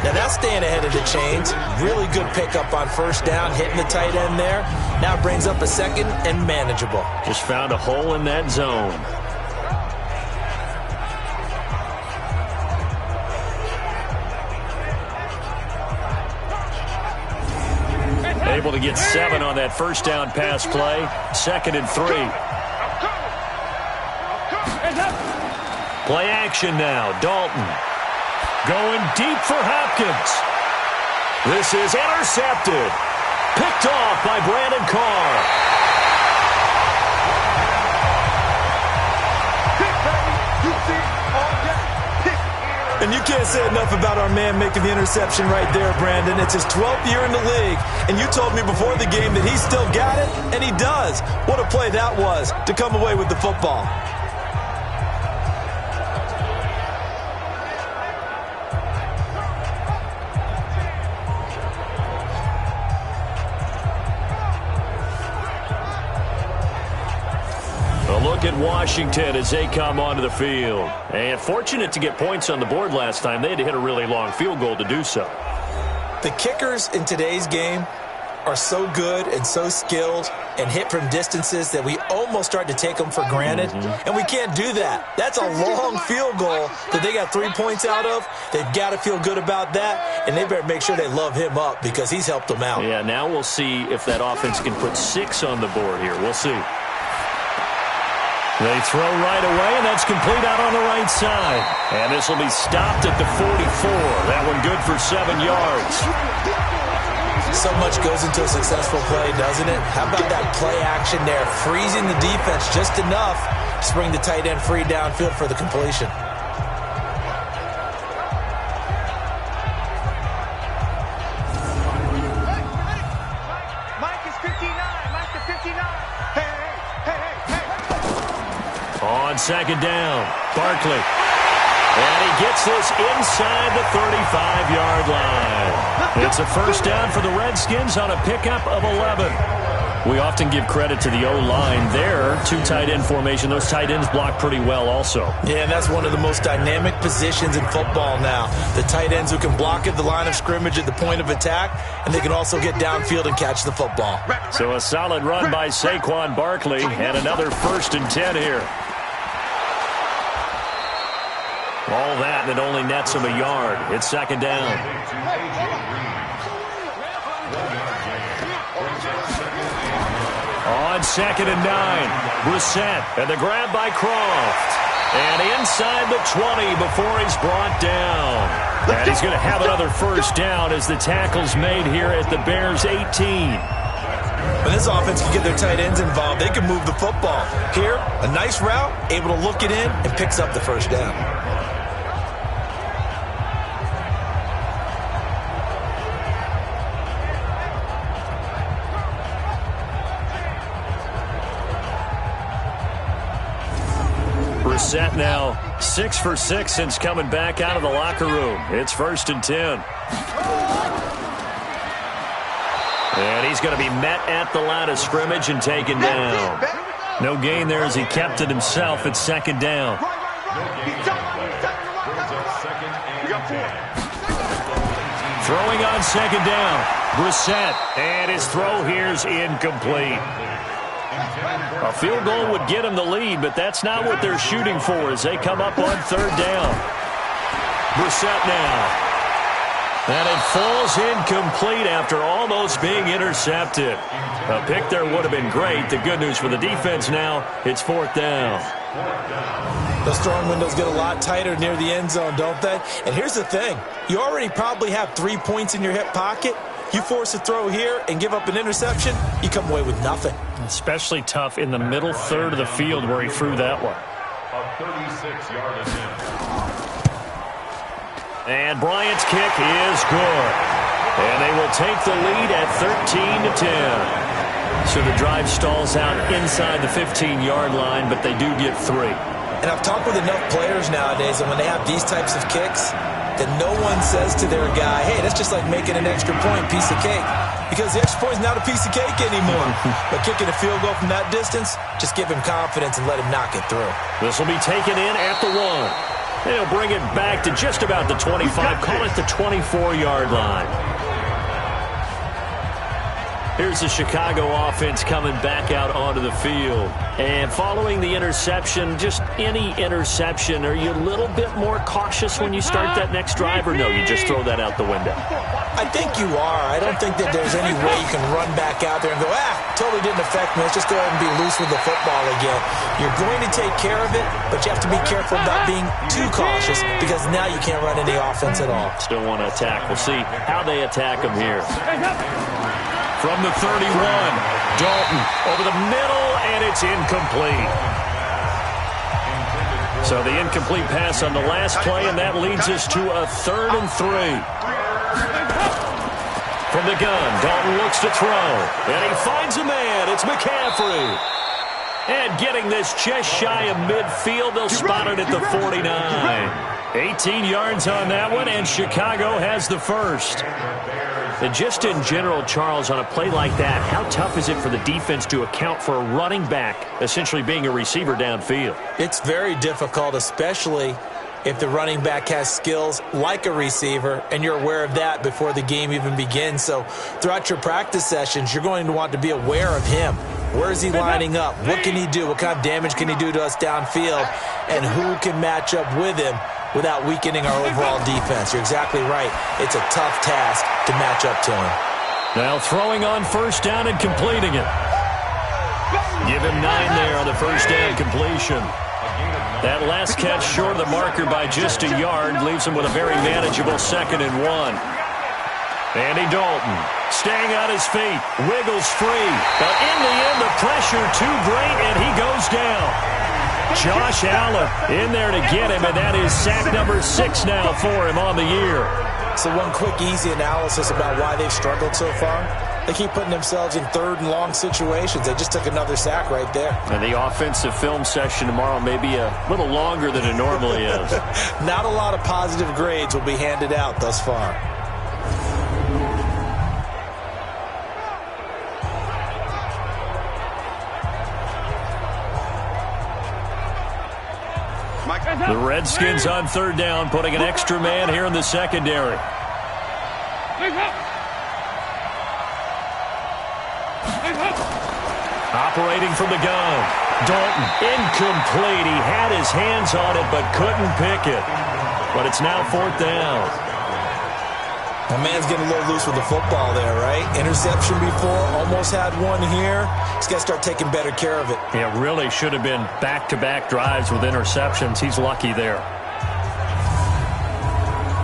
Now that's staying ahead of the chains. Really good pickup on 1st down, hitting the tight end there. Now it brings up a 2nd and manageable. Just found a hole in that zone. Able to get 7 on that 1st down pass play. 2nd and 3. Play action now. Dalton going deep for Hopkins. This is intercepted. Picked off by Brandon Carr. And you can't say enough about our man making the interception right there, Brandon. It's his 12th year in the league, and you told me before the game that he still got it, and he does. What a play that was to come away with the football. Look at Washington as they come onto the field. And fortunate to get points on the board last time. They had to hit a really long field goal to do so. The kickers in today's game are so good and so skilled and hit from distances that we almost start to take them for granted. And we can't do that. That's a long field goal that they got 3 points out of. They've got to feel good about that, and they better make sure they love him up because he's helped them out. Yeah, now we'll see if that offense can put 6 on the board here. We'll see. They throw right away, and that's complete out on the right side. And this will be stopped at the 44. That one good for 7 yards. So much goes into a successful play, doesn't it? How about that play action there, freezing the defense just enough to bring the tight end free downfield for the completion. Mike is 59. Mike is 59. Hey. On 2nd down, Barkley. And he gets this inside the 35-yard line. It's a 1st down for the Redskins on a pickup of 11. We often give credit to the O-line there. 2 tight end formation. Those tight ends block pretty well also. Yeah, and that's one of the most dynamic positions in football now. The tight ends who can block at the line of scrimmage at the point of attack, and they can also get downfield and catch the football. So a solid run by Saquon Barkley, and another 1st and 10 here. All that, and it only nets him a yard. It's 2nd down. On 2nd and 9, Brissett, and the grab by Croft. And inside the 20 before he's brought down. And he's going to have another 1st down as the tackle's made here at the Bears' 18. When this offense can get their tight ends involved, they can move the football. Here, a nice route, able to look it in, and picks up the 1st down. Set now 6 for 6 since coming back out of the locker room. It's 1st and 10. And he's going to be met at the line of scrimmage and taken down. No gain there as he kept it himself at 2nd down. Throwing on 2nd down. Brissett. And his throw here's incomplete. A field goal would get him the lead, but that's not what they're shooting for as they come up on 3rd down. Brissett now. And it falls incomplete after almost being intercepted. A pick there would have been great. The good news for the defense now, it's 4th down. Those throwing windows get a lot tighter near the end zone, don't they? And here's the thing. You already probably have 3 points in your hip pocket. You force a throw here and give up an interception, you come away with nothing. Especially tough in the middle third of the field where he threw that one. A 36-yard attempt. And Bryant's kick is good. And they will take the lead at 13-10. So the drive stalls out inside the 15-yard line, but they do get 3. And I've talked with enough players nowadays, and when they have these types of kicks, that no one says to their guy, hey, that's just like making an extra point, piece of cake. Because the extra point is not a piece of cake anymore. But kicking a field goal from that distance, just give him confidence and let him knock it through. This will be taken in at the 1. They'll bring it back to just about the 25, call it the 24-yard line. Here's the Chicago offense coming back out onto the field. And following the interception, just any interception, are you a little bit more cautious when you start that next drive, or no, you just throw that out the window? I think you are. I don't think that there's any way you can run back out there and go, totally didn't affect me. Let's just go ahead and be loose with the football again. You're going to take care of it, but you have to be careful about being too cautious because now you can't run any offense at all. Still want to attack. We'll see how they attack them here. From the 31, Dalton over the middle, and it's incomplete. So the incomplete pass on the last play, and that leads us to a 3rd and 3. From the gun, Dalton looks to throw, and he finds a man. It's McCaffrey. And getting this just shy of midfield, they'll spot it at the 49. 18 yards on that one, and Chicago has the first. And just in general, Charles, on a play like that, how tough is it for the defense to account for a running back essentially being a receiver downfield? It's very difficult, especially if the running back has skills like a receiver, and you're aware of that before the game even begins. So throughout your practice sessions, you're going to want to be aware of him. Where is he lining up? What can he do? What kind of damage can he do to us downfield? And who can match up with him without weakening our overall defense? You're exactly right. It's a tough task to match up to him. Now throwing on first down and completing it. Give him 9 there on the first down completion. That last catch short of the marker by just a yard leaves him with a very manageable 2nd and 1. Andy Dalton staying on his feet, wiggles free, but in the end the pressure too great and he goes down. Josh Allen in there to get him, and that is sack number 6 now for him on the year. So one quick, easy analysis about why they've struggled so far. They keep putting themselves in 3rd and long situations. They just took another sack right there. And the offensive film session tomorrow may be a little longer than it normally is. Not a lot of positive grades will be handed out thus far. The Redskins on 3rd down, putting an extra man here in the secondary. Operating from the gun. Dalton, incomplete. He had his hands on it but couldn't pick it. But it's now 4th down. My man's getting a little loose with the football there, right? Interception before, almost had one here. He's got to start taking better care of it. Yeah, really should have been back-to-back drives with interceptions. He's lucky there.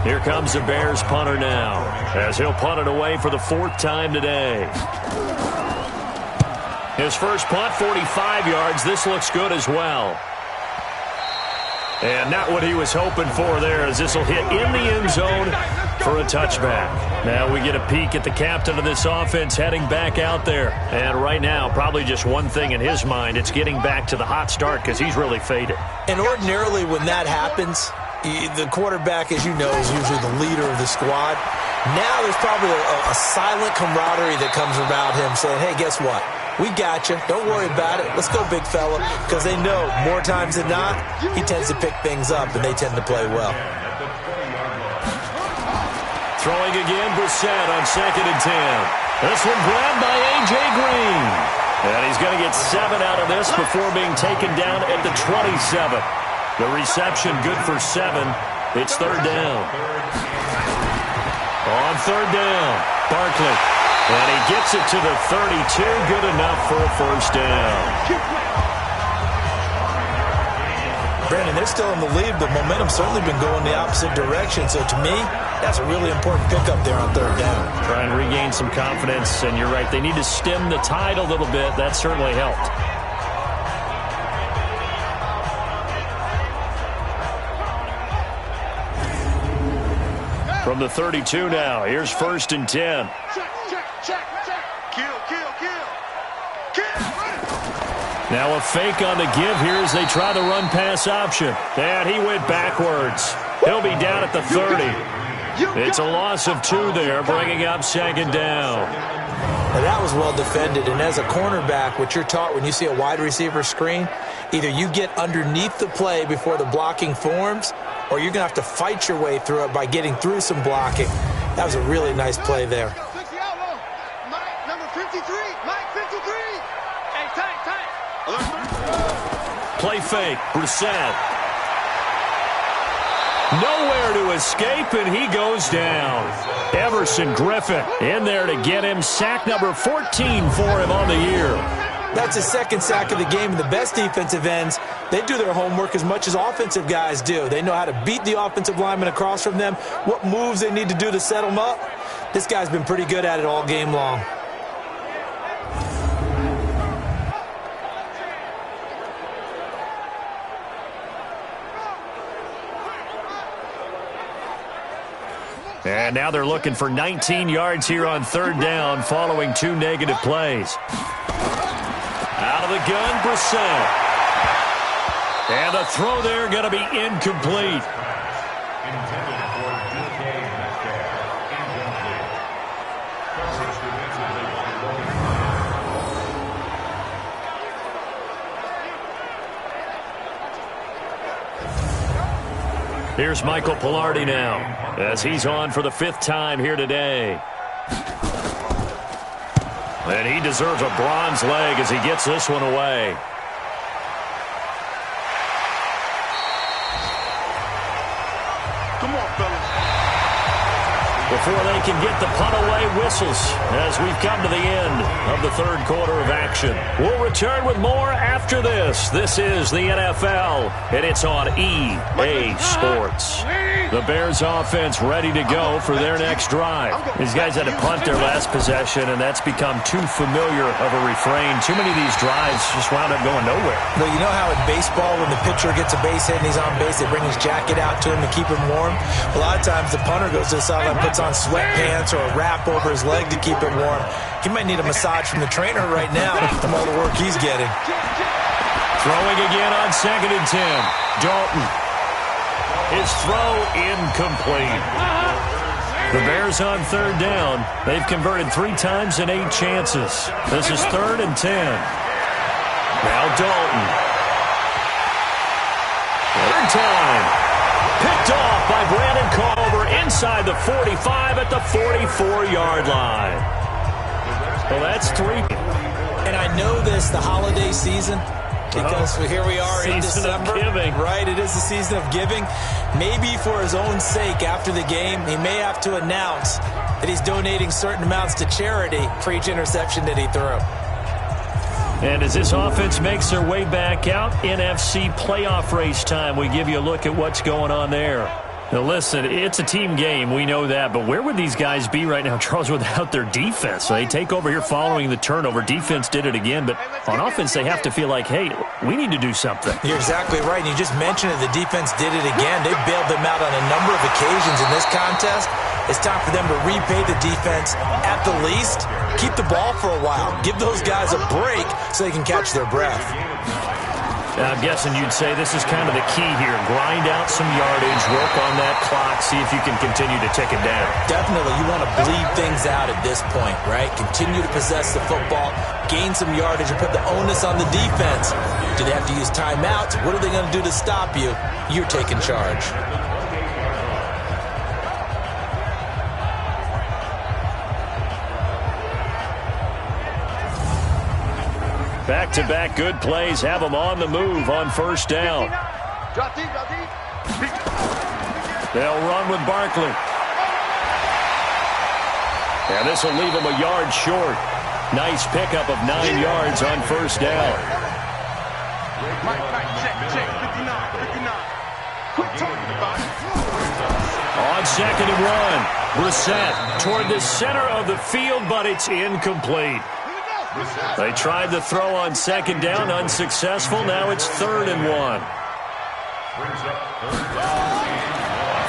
Here comes the Bears punter now, as he'll punt it away for the 4th time today. His first punt, 45 yards. This looks good as well. And not what he was hoping for there, as this will hit in the end zone for a touchback. Now we get a peek at the captain of this offense heading back out there. And right now, probably just one thing in his mind. It's getting back to the hot start because he's really faded. And ordinarily when that happens, the quarterback, as you know, is usually the leader of the squad. Now there's probably a silent camaraderie that comes about him saying, hey, guess what? We got you. Don't worry about it. Let's go, big fella. Because they know more times than not, he tends to pick things up, and they tend to play well. Throwing again, Brissett on 2nd and 10. This one grabbed by A.J. Green. And he's going to get 7 out of this before being taken down at the 27. The reception good for 7. It's 3rd down. On 3rd down, Barkley. And he gets it to the 32. Good enough for a first down. Brandon, they're still in the lead, but momentum's certainly been going the opposite direction. So to me, that's a really important pickup there on third down. Try and regain some confidence, and you're right. They need to stem the tide a little bit. That certainly helped. From the 32 now, here's 1st and 10. Check. Kill. Now a fake on the give here as they try the run-pass option. And he went backwards. He'll be down at the 30. It's a loss of 2 there, bringing up 2nd down. Now that was well defended, and as a cornerback, what you're taught when you see a wide receiver screen, either you get underneath the play before the blocking forms, or you're going to have to fight your way through it by getting through some blocking. That was a really nice play there. Number 53, Mike 53. Hey, tight. Play fake, Brissett. Nowhere to escape, and he goes down. Everson Griffin in there to get him. Sack number 14 for him on the year. That's his 2nd sack of the game, and the best defensive ends, they do their homework as much as offensive guys do. They know how to beat the offensive lineman across from them, what moves they need to do to set them up. This guy's been pretty good at it all game long. And now they're looking for 19 yards here on 3rd down following 2 negative plays. Out of the gun, Brissett. And the throw there going to be incomplete. Intended for DK Metcalf. Incomplete. Coverage defensively. Here's Michael Pilardi now as he's on for the 5th time here today. And he deserves a bronze leg as he gets this one away. Come on, fellas. Before they can get the punt away, whistles as we've come to the end of the 3rd quarter of action. We'll return with more after this. This is the NFL, and it's on EA Sports. The Bears offense ready to go for their next drive. These guys had to punt their last possession, and that's become too familiar of a refrain. Too many of these drives just wound up going nowhere. But you know how in baseball, when the pitcher gets a base hit and he's on base, they bring his jacket out to him to keep him warm? A lot of times the punter goes to the sideline, puts on sweatpants or a wrap over his leg to keep him warm. He might need a massage from the trainer right now from all the work he's getting. Throwing again on 2nd and 10. Dalton. His throw incomplete. The Bears on 3rd down. They've converted 3 times in 8 chances. This is 3rd and 10. Now Dalton. 3rd time. Picked off by Brandon Culver inside the 45 at the 44-yard line. Well, that's 3. And I know this, the holiday season, because here we are in December. Right, it is the season of giving. Maybe for his own sake, after the game, he may have to announce that he's donating certain amounts to charity for each interception that he threw. And as this offense makes their way back out, NFC playoff race time, we give you a look at what's going on there. Now listen, it's a team game, we know that, but where would these guys be right now, Charles, without their defense? So they take over here following the turnover. Defense did it again, but on offense they have to feel like, hey, we need to do something. You're exactly right, and you just mentioned it, the defense did it again. They bailed them out on a number of occasions in this contest. It's time for them to repay the defense at the least. Keep the ball for a while. Give those guys a break so they can catch their breath. I'm guessing you'd say this is kind of the key here. Grind out some yardage, work on that clock, see if you can continue to tick it down. Definitely. You want to bleed things out at this point, right? Continue to possess the football, gain some yardage, and put the onus on the defense. Do they have to use timeouts? What are they going to do to stop you? You're taking charge. Back-to-back good plays have them on the move on 1st down. They'll run with Barkley. And this will leave them a yard short. Nice pickup of 9 yards on 1st down. Mike, check, 59. 2nd and 1. Brissett toward the center of the field, but it's incomplete. They tried to throw on 2nd down, unsuccessful. Now it's 3rd and 1.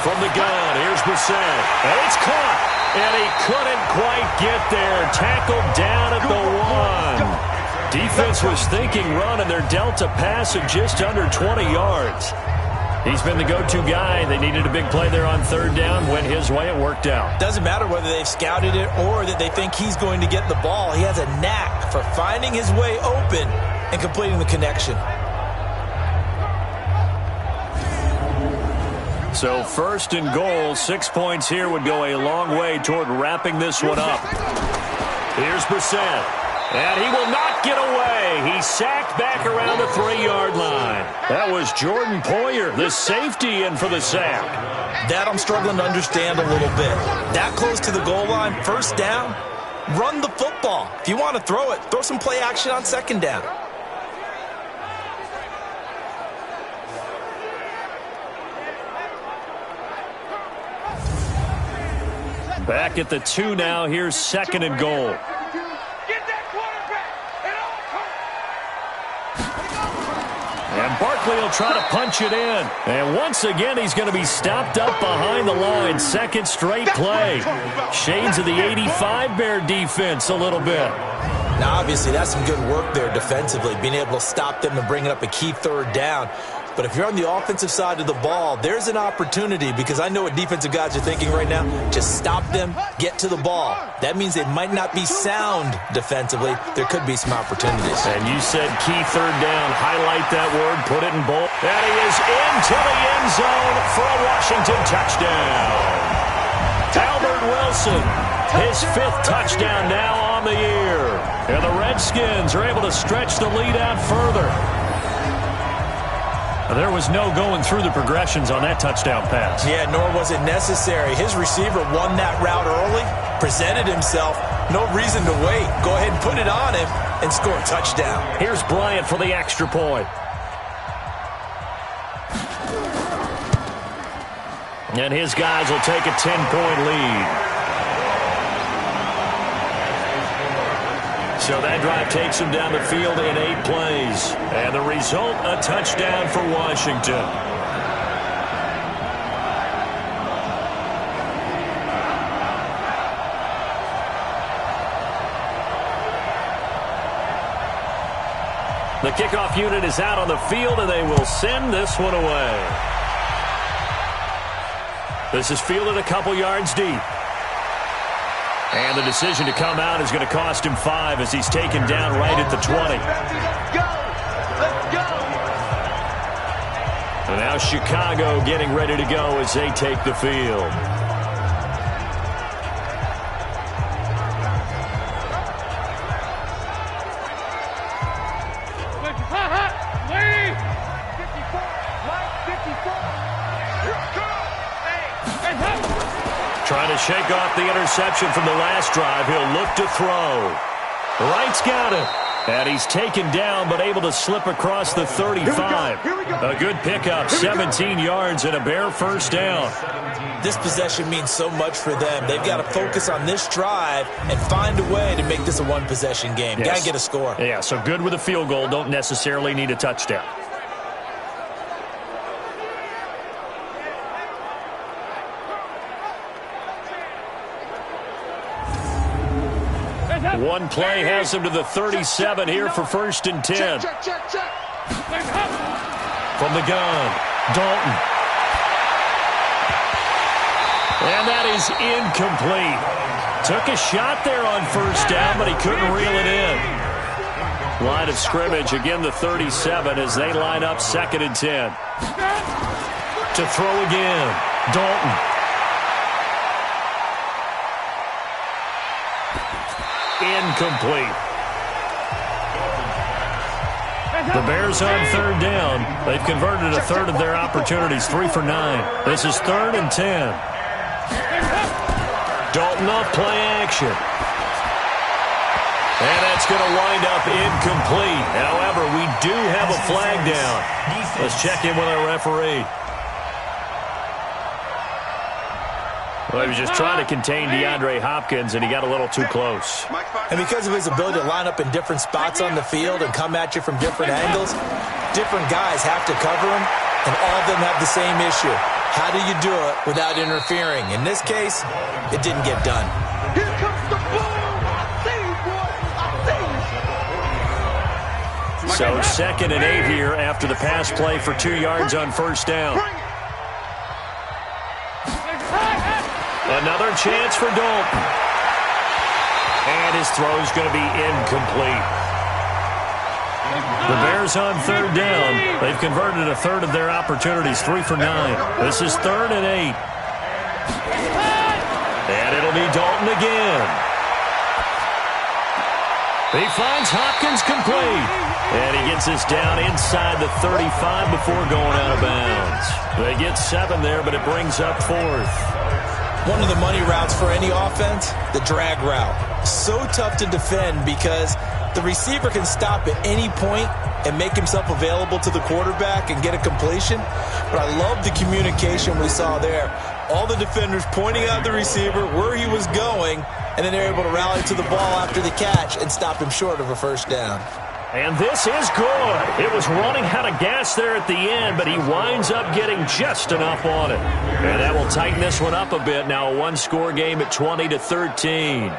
From the gun, here's Brissett. And it's caught. And he couldn't quite get there. Tackled down at the 1. Defense was thinking run, and they're dealt a pass of just under 20 yards. He's been the go-to guy. They needed a big play there on 3rd down. Went his way. It worked out. Doesn't matter whether they've scouted it or that they think he's going to get the ball. He has a knack for finding his way open and completing the connection. So 1st and goal, 6 points here would go a long way toward wrapping this one up. Here's Brissett. And he will not get away. He's sacked back around the 3-yard line. That was Jordan Poyer, the safety, in for the sack. That I'm struggling to understand a little bit. That close to the goal line, 1st down, run the football. If you want to throw it, throw some play action on 2nd down. Back at the 2 now. Here's 2nd and goal. And Barkley will try to punch it in. And once again, he's going to be stopped up behind the line. 2nd straight play. Shades of the 85 Bear defense a little bit. Now, obviously, that's some good work there defensively, being able to stop them and bringing up a key 3rd down. But if you're on the offensive side of the ball, there's an opportunity, because I know what defensive guys are thinking right now. Just stop them, get to the ball. That means they might not be sound defensively. There could be some opportunities. And you said key 3rd down. Highlight that word, put it in bold. And he is into the end zone for a Washington touchdown. Albert Wilson, his 5th touchdown now on the year. And the Redskins are able to stretch the lead out further. There was no going through the progressions on that touchdown pass. Yeah, nor was it necessary. His receiver won that route early, presented himself. No reason to wait. Go ahead and put it on him and score a touchdown. Here's Bryant for the extra point. And his guys will take a 10-point lead. So that drive takes him down the field in 8 plays. And the result, a touchdown for Washington. The kickoff unit is out on the field, and they will send this one away. This is fielded a couple yards deep. And the decision to come out is going to cost him 5 as he's taken down right at the 20. And now Chicago getting ready to go as they take the field. Trying to shake off the interception from the last drive. He'll look to throw. Wright's got it. And he's taken down, but able to slip across the 35. A good pickup, 17 yards and a Bear 1st down. This possession means so much for them. They've got to focus on this drive and find a way to make this a one-possession game. Got to get a score. Yeah, so good with a field goal. Don't necessarily need a touchdown. One play has him to the 37 here for 1st and 10. From the gun, Dalton. And that is incomplete. Took a shot there on 1st down, but he couldn't reel it in. Line of scrimmage, again the 37 as they line up 2nd and 10. To throw again, Dalton. Incomplete. The Bears on 3rd down. They've converted a third of their opportunities, 3 for 9. This is 3rd and 10. Dalton off play action. And that's going to wind up incomplete. However, we do have a flag down. Let's check in with our referee. Well, he was just trying to contain DeAndre Hopkins, and he got a little too close. And because of his ability to line up in different spots on the field and come at you from different angles, different guys have to cover him, and all of them have the same issue. How do you do it without interfering? In this case, it didn't get done. Here comes the boom! I see you, boy! I see you! So 2nd and 8 here after the pass play for 2 yards on first down. Another chance for Dalton. And his throw's going to be incomplete. The Bears on 3rd down. They've converted a third of their opportunities, 3 for 9. This is 3rd and 8. And it'll be Dalton again. He finds Hopkins complete. And he gets this down inside the 35 before going out of bounds. They get 7 there, but it brings up 4th. One of the money routes for any offense, the drag route. So tough to defend because the receiver can stop at any point and make himself available to the quarterback and get a completion. But I love the communication we saw there. All the defenders pointing out the receiver, where he was going, and then they're able to rally to the ball after the catch and stop him short of a first down. And this is good. It was running out of gas there at the end, but he winds up getting just enough on it. And that will tighten this one up a bit. Now a one-score game at 20-13.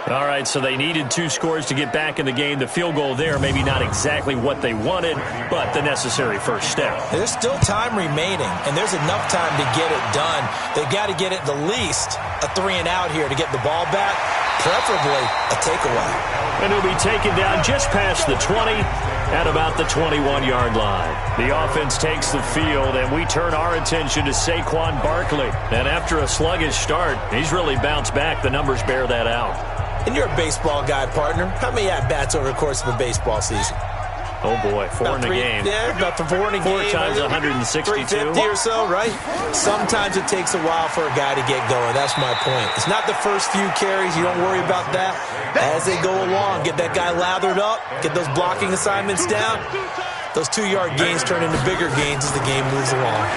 All right, so they needed 2 scores to get back in the game. The field goal there, maybe not exactly what they wanted, but the necessary first step. There's still time remaining, and there's enough time to get it done. They've got to get at the least a 3-and-out here to get the ball back, preferably a takeaway. And he'll be taken down just past the 20 at about the 21-yard line. The offense takes the field, and we turn our attention to Saquon Barkley. And after a sluggish start, he's really bounced back. The numbers bear that out. And you're a baseball guy, partner. How many at-bats over the course of a baseball season? Oh, boy, 4 in a game. Yeah, about 4 in a game. 4 times 162. 350 or so, right? Sometimes it takes a while for a guy to get going. That's my point. It's not the first few carries. You don't worry about that. As they go along, get that guy lathered up, get those blocking assignments down. Those 2-yard gains turn into bigger gains as the game moves along.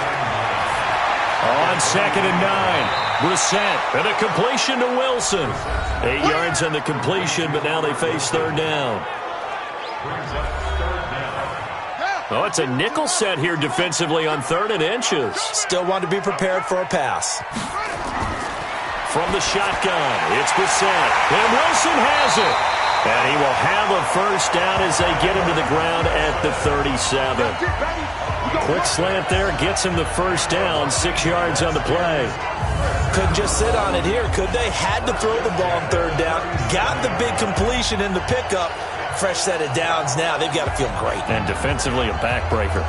On 2nd and 9. Brissett, and a completion to Wilson. 8 yards on the completion, but now they face 3rd down. Oh, it's a nickel set here defensively on 3rd and inches. Still want to be prepared for a pass. From the shotgun, it's Brissett, and Wilson has it. And he will have a first down as they get him to the ground at the 37. Quick slant there, gets him the first down, 6 yards on the play. Couldn't just sit on it here, could they? Had to throw the ball on 3rd down. Got the big completion in the pickup. Fresh set of downs now. They've got to feel great. And defensively, a backbreaker.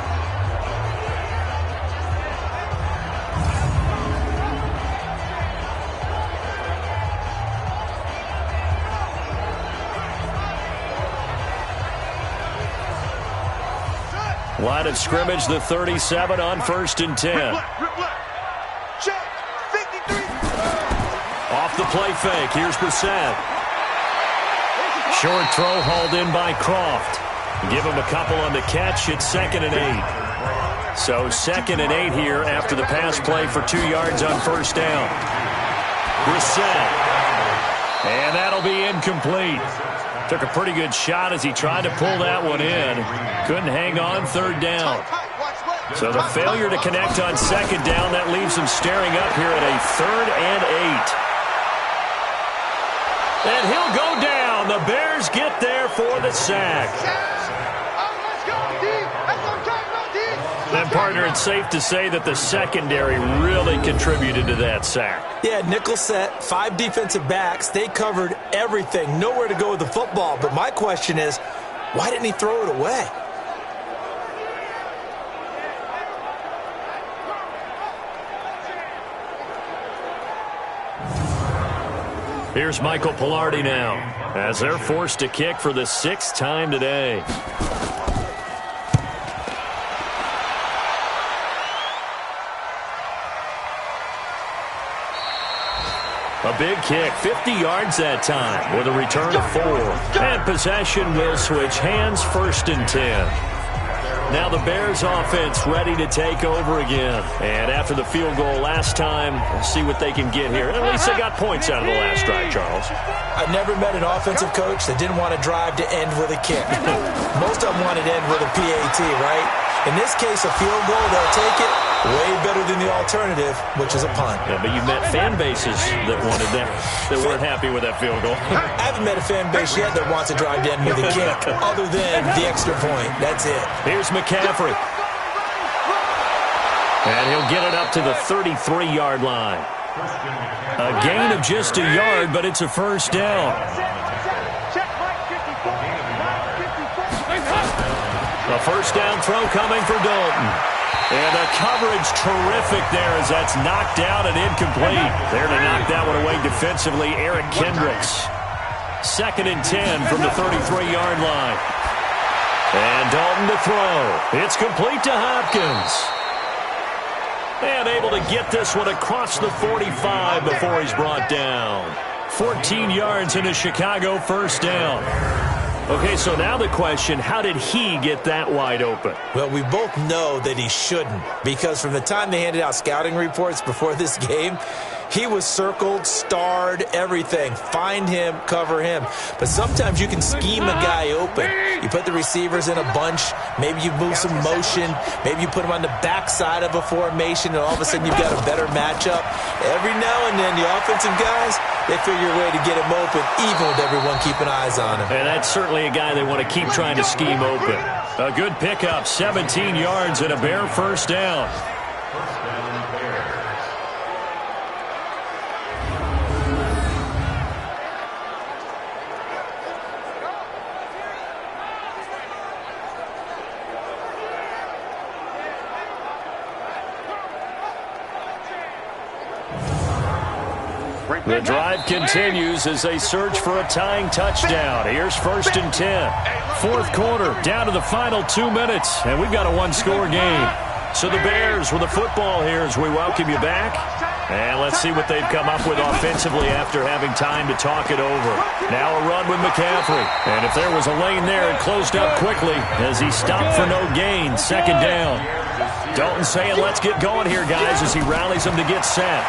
Line of scrimmage, the 37 on 1st and 10. Off the play fake, here's Brissett. Short throw hauled in by Croft. Give him a couple on the catch. It's 2nd and 8. So 2nd and 8 here after the pass play for 2 yards on first down. Brissett. And that'll be incomplete. Took a pretty good shot as he tried to pull that one in. Couldn't hang on 3rd down. So the failure to connect on 2nd down, that leaves him staring up here at a 3rd and 8. And he'll go down. The Bears get there for the sack. And, partner, it's safe to say that the secondary really contributed to that sack. Yeah, nickel set, 5 defensive backs. They covered everything. Nowhere to go with the football. But my question is, why didn't he throw it away? Here's Michael Pilardi now, as they're forced to kick for the 6th time today. A big kick, 50 yards that time, with a return of 4. And possession will switch hands, 1st and 10. Now the Bears offense ready to take over again. And after the field goal last time, we'll see what they can get here. At least they got points out of the last drive, Charles. I never met an offensive coach that didn't want to drive to end with a kick. Most of them wanted to end with a PAT, right? In this case, a field goal, they'll take it. Way better than the alternative, which is a punt. Yeah, but you met fan bases that wanted that, that weren't happy with that field goal. I haven't met a fan base yet that wants to drive to end with a kick, other than the extra point. That's it. Here's McCaffrey. And he'll get it up to the 33-yard line. A gain of just a yard, but it's a first down. A first down throw coming for Dalton. And the coverage terrific there as that's knocked out and incomplete. There to knock that one away defensively, Eric Kendricks. 2nd and 10 from the 33-yard line. And Dalton to throw. It's complete to Hopkins. And able to get this one across the 45 before he's brought down. 14 yards in a Chicago first down. Okay, so now the question, how did he get that wide open? Well, we both know that he shouldn't, because from the time they handed out scouting reports before this game, he was circled, starred, everything. Find him, cover him. But sometimes you can scheme a guy open. You put the receivers in a bunch. Maybe you move some motion. Maybe you put him on the backside of a formation, and all of a sudden you've got a better matchup. Every now and then, the offensive guys, they figure a way to get him open, even with everyone keeping eyes on him. And that's certainly a guy they want to keep trying to scheme open. A good pickup, 17 yards and a Bear first down. The drive continues as they search for a tying touchdown. Here's 1st and 10. 4th quarter, down to the final 2 minutes, and we've got a one-score game. So the Bears with the football here as we welcome you back. And let's see what they've come up with offensively after having time to talk it over. Now a run with McCaffrey. And if there was a lane there, it closed up quickly as he stopped for no gain. 2nd down. Dalton saying, let's get going here, guys, as he rallies them to get set.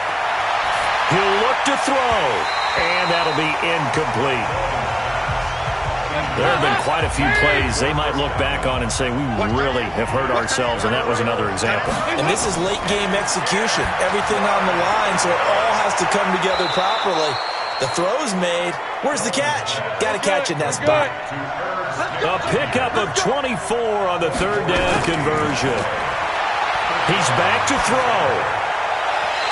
He'll look to throw, and that'll be incomplete. There have been quite a few plays they might look back on and say, we really have hurt ourselves, and that was another example. And this is late-game execution. Everything on the line, so it all has to come together properly. The throw's made. Where's the catch? Got to catch in that spot. A pickup of 24 on the 3rd down conversion. He's back to throw.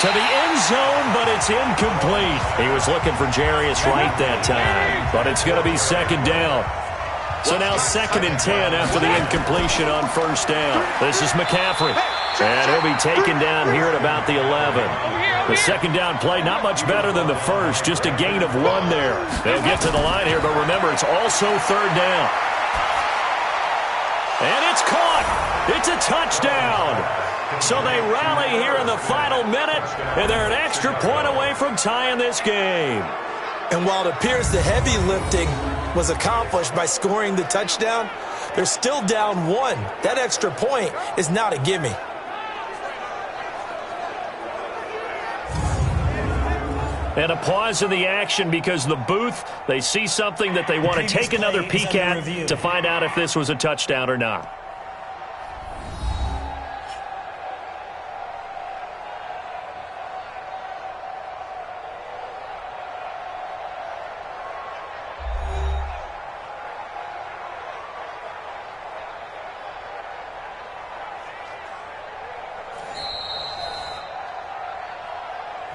To the end zone, but it's incomplete. He was looking for Jarius Wright that time, but it's going to be 2nd down. So now 2nd and 10 after the incompletion on 1st down. This is McCaffrey, and he'll be taken down here at about the 11. The 2nd down play, not much better than the first, just a gain of 1 there. They'll get to the line here, but remember, it's also 3rd down. And it's caught. It's a touchdown. So they rally here in the final minute, and they're an extra point away from tying this game. And while it appears the heavy lifting was accomplished by scoring the touchdown, they're still down 1. That extra point is not a gimme. And a pause in the action because the booth, they see something that they want to take another peek at to find out if this was a touchdown or not.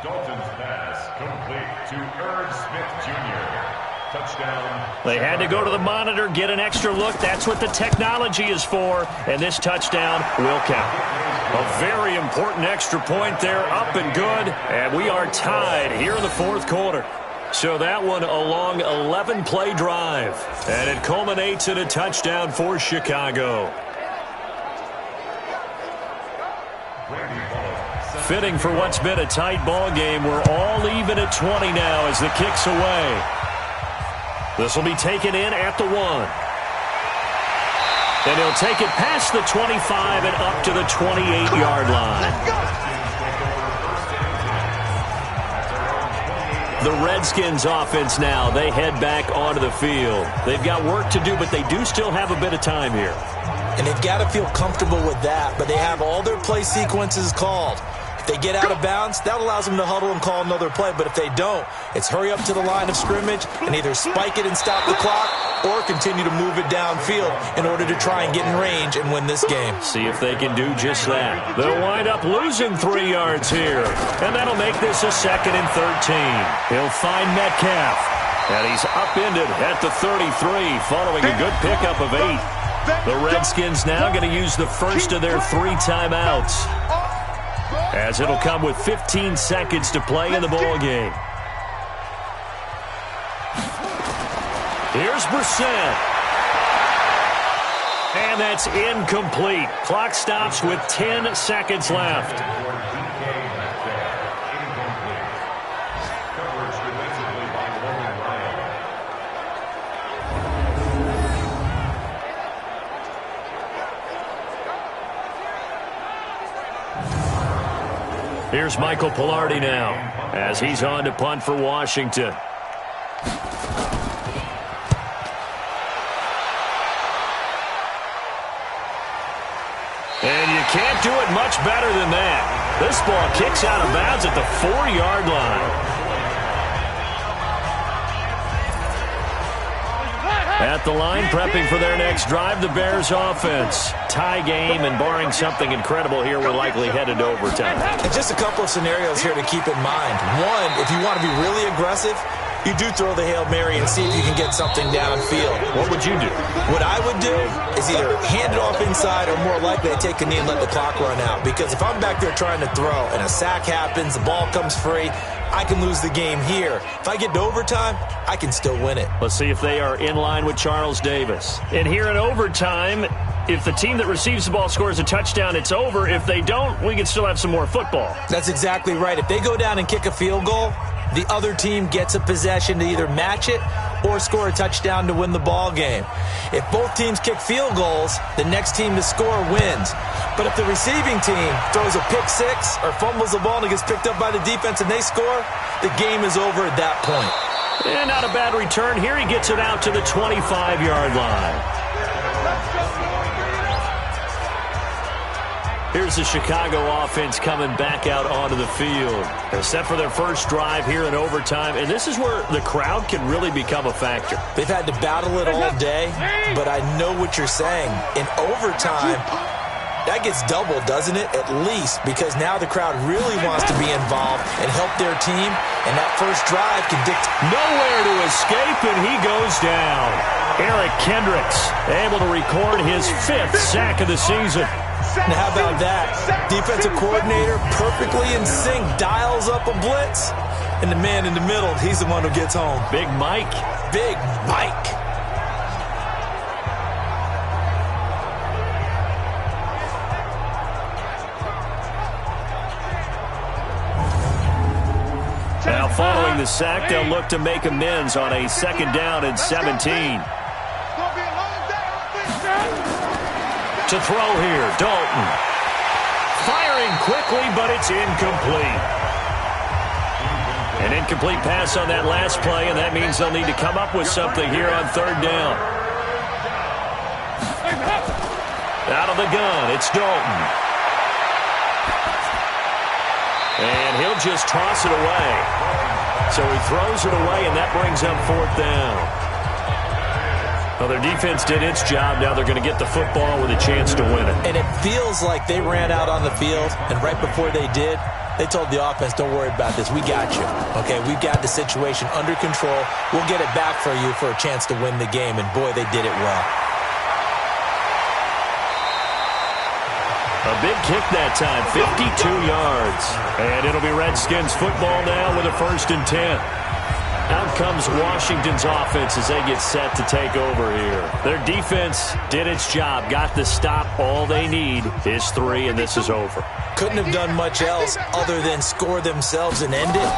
Dalton's pass complete to Irv Smith Jr. Touchdown. They had to go to the monitor, get an extra look. That's what the technology is for, and this touchdown will count. A very important extra point there, up and good, and we are tied here in the 4th quarter. So that one a long 11-play drive, and it culminates in a touchdown for Chicago. Fitting for what's been a tight ball game. We're all even at 20 now as the kick's away. This will be taken in at the 1. And he'll take it past the 25 and up to the 28-yard line. The Redskins offense now, they head back onto the field. They've got work to do, but they do still have a bit of time here. And they've got to feel comfortable with that, but they have all their play sequences called. If they get out of bounds, that allows them to huddle and call another play. But if they don't, it's hurry up to the line of scrimmage and either spike it and stop the clock or continue to move it downfield in order to try and get in range and win this game. See if they can do just that. They'll wind up losing 3 yards here, and that'll make this a 2nd and 13. He'll find Metcalf, and he's upended at the 33 following a good pickup of 8. The Redskins now going to use the first of their 3 timeouts, as it'll come with 15 seconds to play in the ball game. Here's Brissett. And that's incomplete. Clock stops with 10 seconds left. Here's Michael Pilardi now, as he's on to punt for Washington. And you can't do it much better than that. This ball kicks out of bounds at the 4-yard line. At the line, prepping for their next drive, the Bears offense. Tie game, and barring something incredible here, we're likely headed to overtime. And just a couple of scenarios here to keep in mind. One, if you want to be really aggressive, you do throw the Hail Mary and see if you can get something downfield. What would you do? What I would do is either hand it off inside or more likely to take a knee and let the clock run out. Because if I'm back there trying to throw and a sack happens, the ball comes free, I can lose the game here. If I get to overtime, I can still win it. Let's see if they are in line with Charles Davis. And here in overtime, if the team that receives the ball scores a touchdown, it's over. If they don't, we can still have some more football. That's exactly right. If they go down and kick a field goal, the other team gets a possession to either match it or score a touchdown to win the ball game. If both teams kick field goals, the next team to score wins. But if the receiving team throws a pick six or fumbles the ball and it gets picked up by the defense and they score, the game is over at that point. And not a bad return. Here he gets it out to the 25-yard line. Here's the Chicago offense coming back out onto the field. They're set for their first drive here in overtime, and this is where the crowd can really become a factor. They've had to battle it all day, but I know what you're saying. In overtime, that gets doubled, doesn't it? At least, because now the crowd really wants to be involved and help their team, and that first drive can dictate. Nowhere to escape, and he goes down. Eric Kendricks able to record his 5th sack of the season. Now, how about that? Defensive coordinator perfectly in sync, dials up a blitz. And the man in the middle, he's the one who gets home. Big Mike. Big Mike. Now, following the sack, they'll look to make amends on a 2nd down and 17. To throw here, Dalton. Firing quickly, but it's incomplete. An incomplete pass on that last play, and that means they'll need to come up with something here on 3rd down. Out of the gun, it's Dalton. And he'll just toss it away. So he throws it away, and that brings up 4th down. Well, their defense did its job. Now they're going to get the football with a chance to win it. And it feels like they ran out on the field, and right before they did, they told the offense, don't worry about this. We got you. Okay, we've got the situation under control. We'll get it back for you for a chance to win the game. And, boy, they did it well. A big kick that time, 52 yards. And it'll be Redskins football now with a 1st and 10. Out comes Washington's offense as they get set to take over here. Their defense did its job, got the stop. All they need is 3, and this is over. Couldn't have done much else other than score themselves and end it.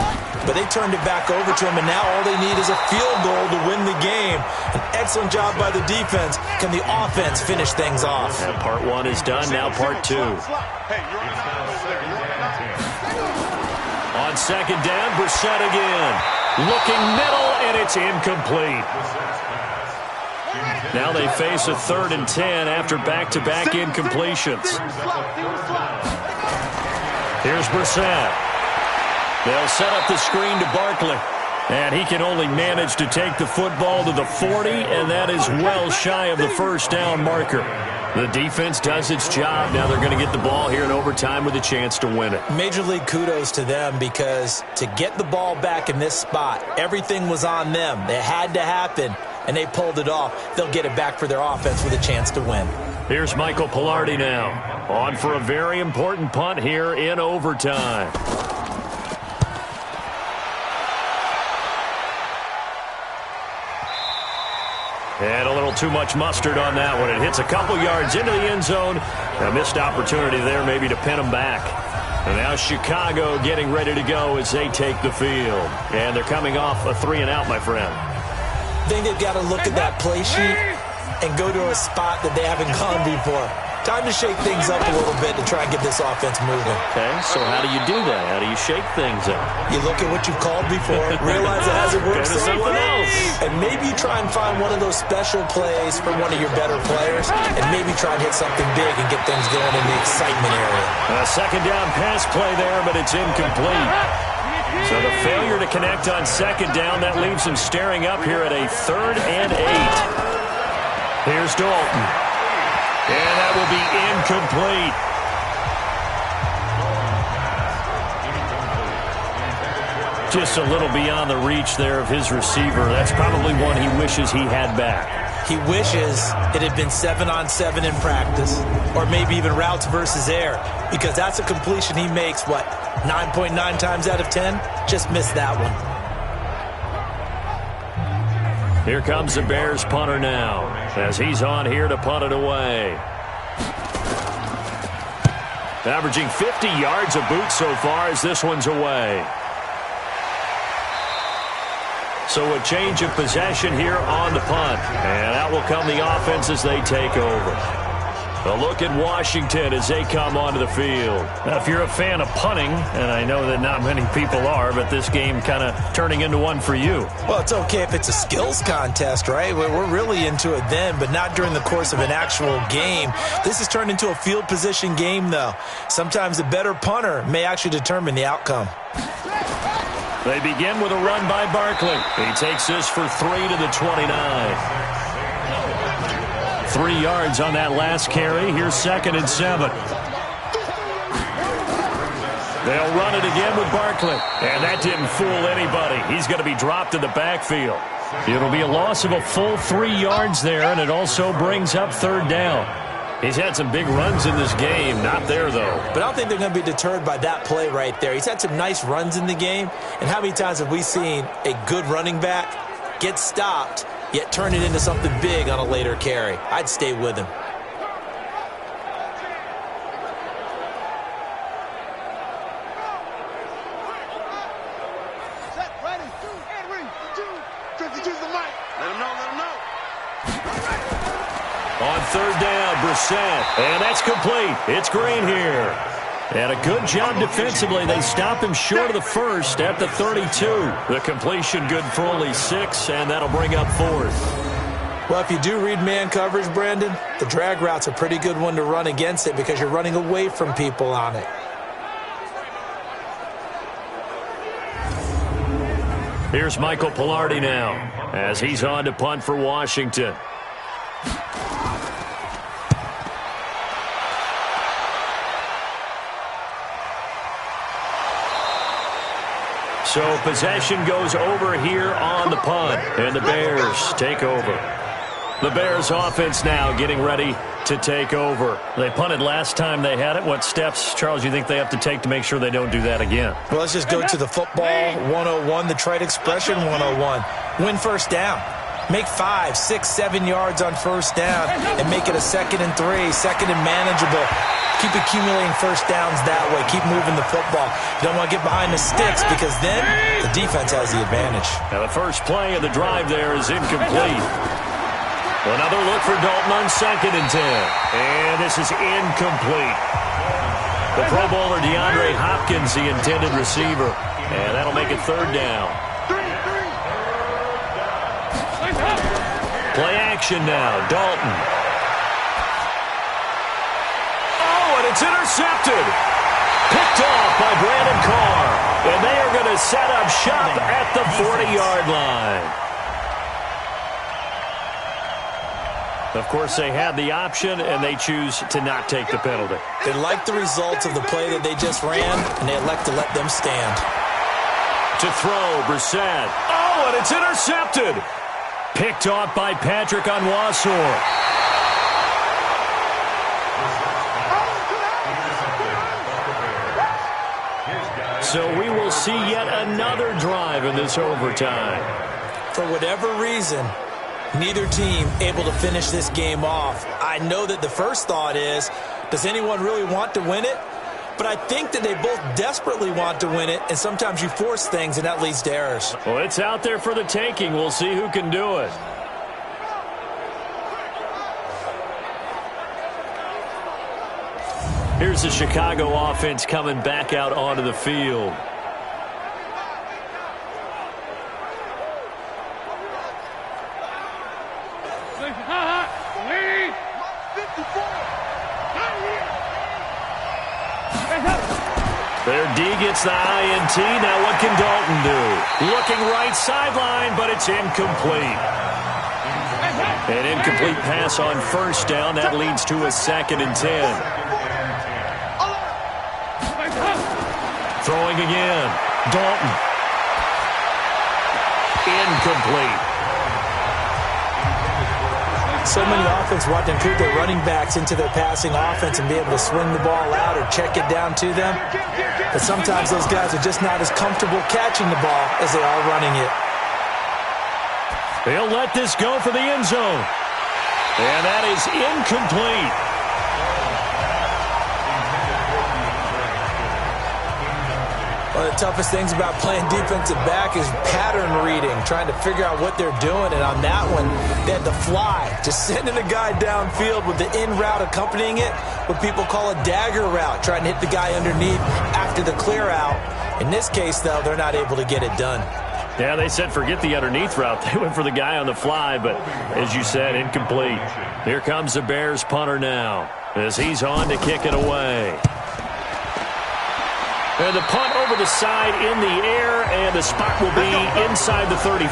But they turned it back over to them, and now all they need is a field goal to win the game. An excellent job by the defense. Can the offense finish things off? And part 1 is done, now part 2. On second down, Brissett again. Looking middle, and it's incomplete. Now they face a 3rd and 10 after back-to-back incompletions. Here's Brissett. They'll set up the screen to Barkley. And he can only manage to take the football to the 40, and that is well shy of the first down marker. The defense does its job. Now they're going to get the ball here in overtime with a chance to win it. Major league kudos to them, because to get the ball back in this spot, everything was on them. It had to happen, and they pulled it off. They'll get it back for their offense with a chance to win. Here's Michael Pilardi now, on for a very important punt here in overtime. And a little too much mustard on that one. It hits a couple yards into the end zone. A missed opportunity there maybe to pin them back. And now Chicago getting ready to go as they take the field. And they're coming off a 3 and out, my friend. I think they've got to look at that play sheet and go to a spot that they haven't gone before. Time to shake things up a little bit to try and get this offense moving. Okay, so how do you do that? How do you shake things up? You look at what you've called before, realize it hasn't worked Go to someone else. And maybe you try and find one of those special plays from one of your better players, and maybe try and hit something big and get things going in the excitement area. A second down pass play there, but it's incomplete. So the failure to connect on second down, that leaves them staring up here at a 3rd and 8. Here's Dalton. And that will be incomplete. Just a little beyond the reach there of his receiver. That's probably one he wishes he had back. He wishes it had been 7-on-7 in practice, or maybe even routes versus air, because that's a completion he makes, 9.9 times out of 10? Just missed that one. Here comes the Bears punter now, as he's on here to punt it away. Averaging 50 yards a boot so far as this one's away. So a change of possession here on the punt. And out will come the offense as they take over. A look at Washington as they come onto the field. Now, if you're a fan of punting, and I know that not many people are, but this game kind of turning into one for you. Well, it's okay if it's a skills contest, right? We're really into it then, but not during the course of an actual game. This has turned into a field position game, though. Sometimes a better punter may actually determine the outcome. They begin with a run by Barkley. He takes this for 3 to the 29. 3 yards on that last carry. Here's 2nd and 7. They'll run it again with Barkley. And that didn't fool anybody. He's going to be dropped in the backfield. It'll be a loss of a full 3 yards there, and it also brings up 3rd down. He's had some big runs in this game. Not there, though. But I don't think they're going to be deterred by that play right there. He's had some nice runs in the game. And how many times have we seen a good running back get stopped, yet turn it into something big on a later carry? I'd stay with him. On 3rd down, Brissett. And that's complete. It's Green here. And a good job defensively. They stop him short of the first at the 32. The completion good for only 6, and that'll bring up 4th. Well, if you do read man coverage, Brandon, the drag route's a pretty good one to run against it because you're running away from people on it. Here's Michael Pilardi now as he's on to punt for Washington. So possession goes over here on the punt, and the Bears take over. The Bears offense now getting ready to take over. They punted last time they had it. What steps, Charles, you think they have to take to make sure they don't do that again? Well, let's just go to the football 101, the trite expression 101. Win first down. Make 5, 6, 7 yards on first down and make it a 2nd and 3, 2nd and manageable. Keep accumulating first downs that way. Keep moving the football. You don't want to get behind the sticks because then the defense has the advantage. Now the first play of the drive there is incomplete. Another look for Dalton on 2nd and 10. And this is incomplete. The Pro Bowler DeAndre Hopkins, the intended receiver. And that'll make it 3rd down. Play action now. Dalton. Oh, and it's intercepted. Picked off by Brandon Carr. And they are going to set up shop at the 40-yard line. Of course, they had the option, and they choose to not take the penalty. They like the results of the play that they just ran, and they elect to let them stand. To throw, Brissett. Oh, and it's intercepted. Picked off by Patrick Onwuasor. So we will see yet another drive in this overtime. For whatever reason, neither team able to finish this game off. I know that the first thought is, does anyone really want to win it? But I think that they both desperately want to win it, and sometimes you force things, and that leads to errors. Well, it's out there for the taking. We'll see who can do it. Here's the Chicago offense coming back out onto the field. Their D gets the INT. Now what can Dalton do? Looking right sideline, but it's incomplete. An incomplete pass on first down. That leads to a 2nd and 10. Throwing again. Dalton. Incomplete. So many offenses want to include their running backs into their passing offense and be able to swing the ball out or check it down to them. But sometimes those guys are just not as comfortable catching the ball as they are running it. They'll let this go for the end zone. And that is incomplete. One of the toughest things about playing defensive back is pattern reading, trying to figure out what they're doing. And on that one, they had to fly, just sending a guy downfield with the in route accompanying it, what people call a dagger route, trying to hit the guy underneath after the clear out. In this case, though, they're not able to get it done. Yeah, they said forget the underneath route. They went for the guy on the fly, but as you said, incomplete. Here comes the Bears punter now as he's on to kick it away. And the punt over the side in the air, and the spot will be inside the 35.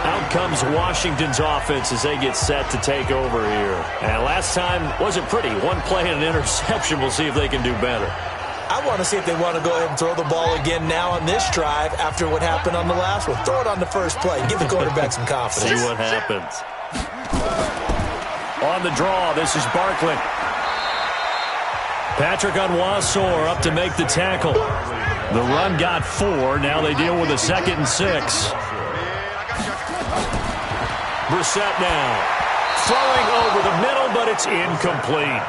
Out comes Washington's offense as they get set to take over here. And last time wasn't pretty. One play and an interception. We'll see if they can do better. I want to see if they want to go ahead and throw the ball again now on this drive after what happened on the last one. Throw it on the first play. Give the quarterback some confidence. See what happens. On the draw, this is Barkley. Patrick Onwuasor up to make the tackle. The run got 4. Now they deal with a 2nd and 6. Brissett now. Throwing over the middle, but it's incomplete.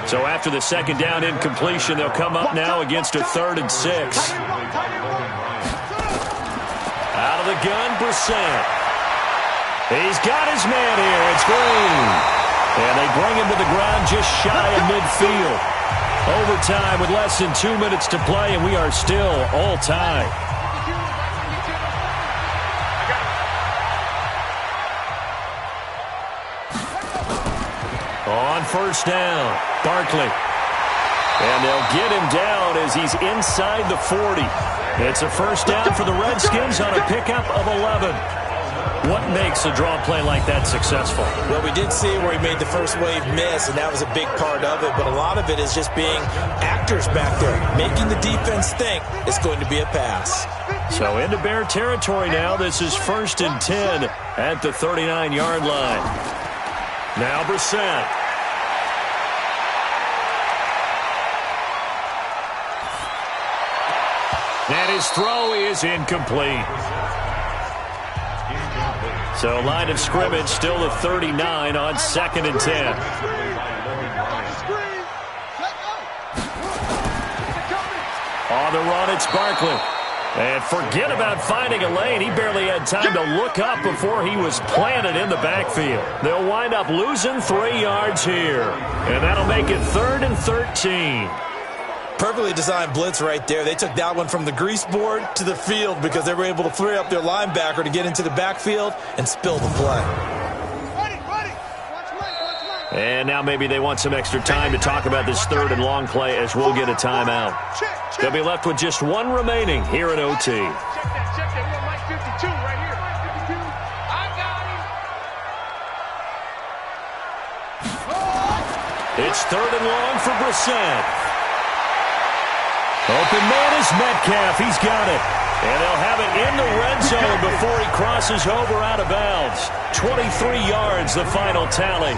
So after the 2nd down incompletion, they'll come up now against a 3rd and 6. Out of the gun, Brissett. He's got his man here. It's Green. And they bring him to the ground just shy of midfield. Overtime with less than 2 minutes to play, and we are still all tied. On first down, Barkley. And they'll get him down as he's inside the 40. It's a first down for the Redskins on a pickup of 11. What makes a draw play like that successful? Well, we did see where he made the first wave miss, and that was a big part of it. But a lot of it is just being actors back there, making the defense think it's going to be a pass. So into Bear territory now. This is 1st and 10 at the 39-yard line. Now Brissett. And his throw is incomplete. So line of scrimmage still the 39 on 2nd and 10. On the run, it's Barkley. And forget about finding a lane. He barely had time to look up before he was planted in the backfield. They'll wind up losing 3 yards here. And that'll make it 3rd and 13. Perfectly designed blitz right there. They took that one from the grease board to the field because they were able to free up their linebacker to get into the backfield and spill the play. And now maybe they want some extra time to talk about this 3rd and long play as we'll get a timeout. They'll be left with just 1 remaining here in OT. Check that. We got Mike 52 right here. Mike 52. I got him. It's 3rd and long for Brissett. Open man is Metcalf. He's got it. And they'll have it in the red zone before he crosses over out of bounds. 23 yards, the final tally.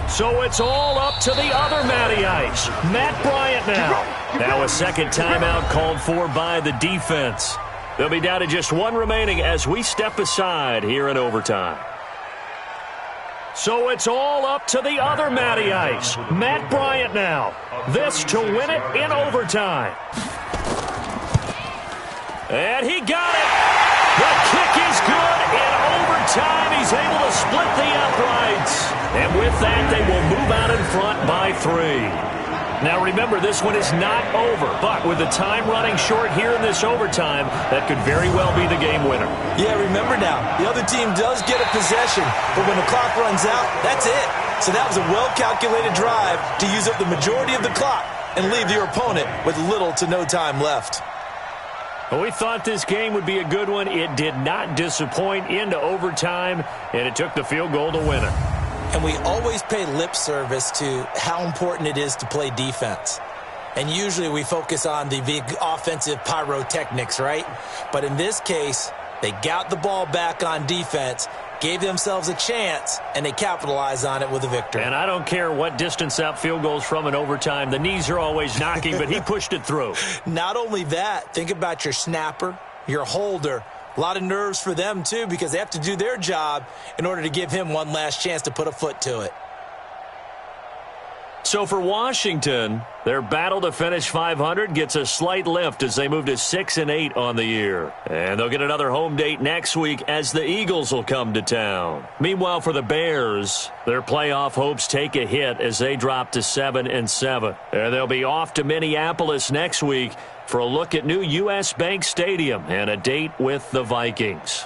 So it's all up to the other Matty Ice, Matt Bryant now. Now a second timeout called for by the defense. They'll be down to just 1 remaining as we step aside here in overtime. So it's all up to the other Matty Ice, Matt Bryant now. This to win it in overtime. And he got it. The kick is good in overtime. He's able to split the uprights. And with that, they will move out in front by 3. Now remember, this one is not over, but with the time running short here in this overtime, that could very well be the game winner. Yeah, remember now, the other team does get a possession, but when the clock runs out, that's it. So that was a well-calculated drive to use up the majority of the clock and leave your opponent with little to no time left. Well, we thought this game would be a good one. It did not disappoint into overtime, and it took the field goal to win it. And we always pay lip service to how important it is to play defense. And usually we focus on the big offensive pyrotechnics, right? But in this case, they got the ball back on defense, gave themselves a chance, and they capitalized on it with a victory. And I don't care what distance out field goals from in overtime. The knees are always knocking, but he pushed it through. Not only that, think about your snapper, your holder. A lot of nerves for them, too, because they have to do their job in order to give him one last chance to put a foot to it. So for Washington, their battle to finish 500 gets a slight lift as they move to 6-8 on the year. And they'll get another home date next week as the Eagles will come to town. Meanwhile, for the Bears, their playoff hopes take a hit as they drop to 7-7. And they'll be off to Minneapolis next week for a look at new U.S. Bank Stadium and a date with the Vikings.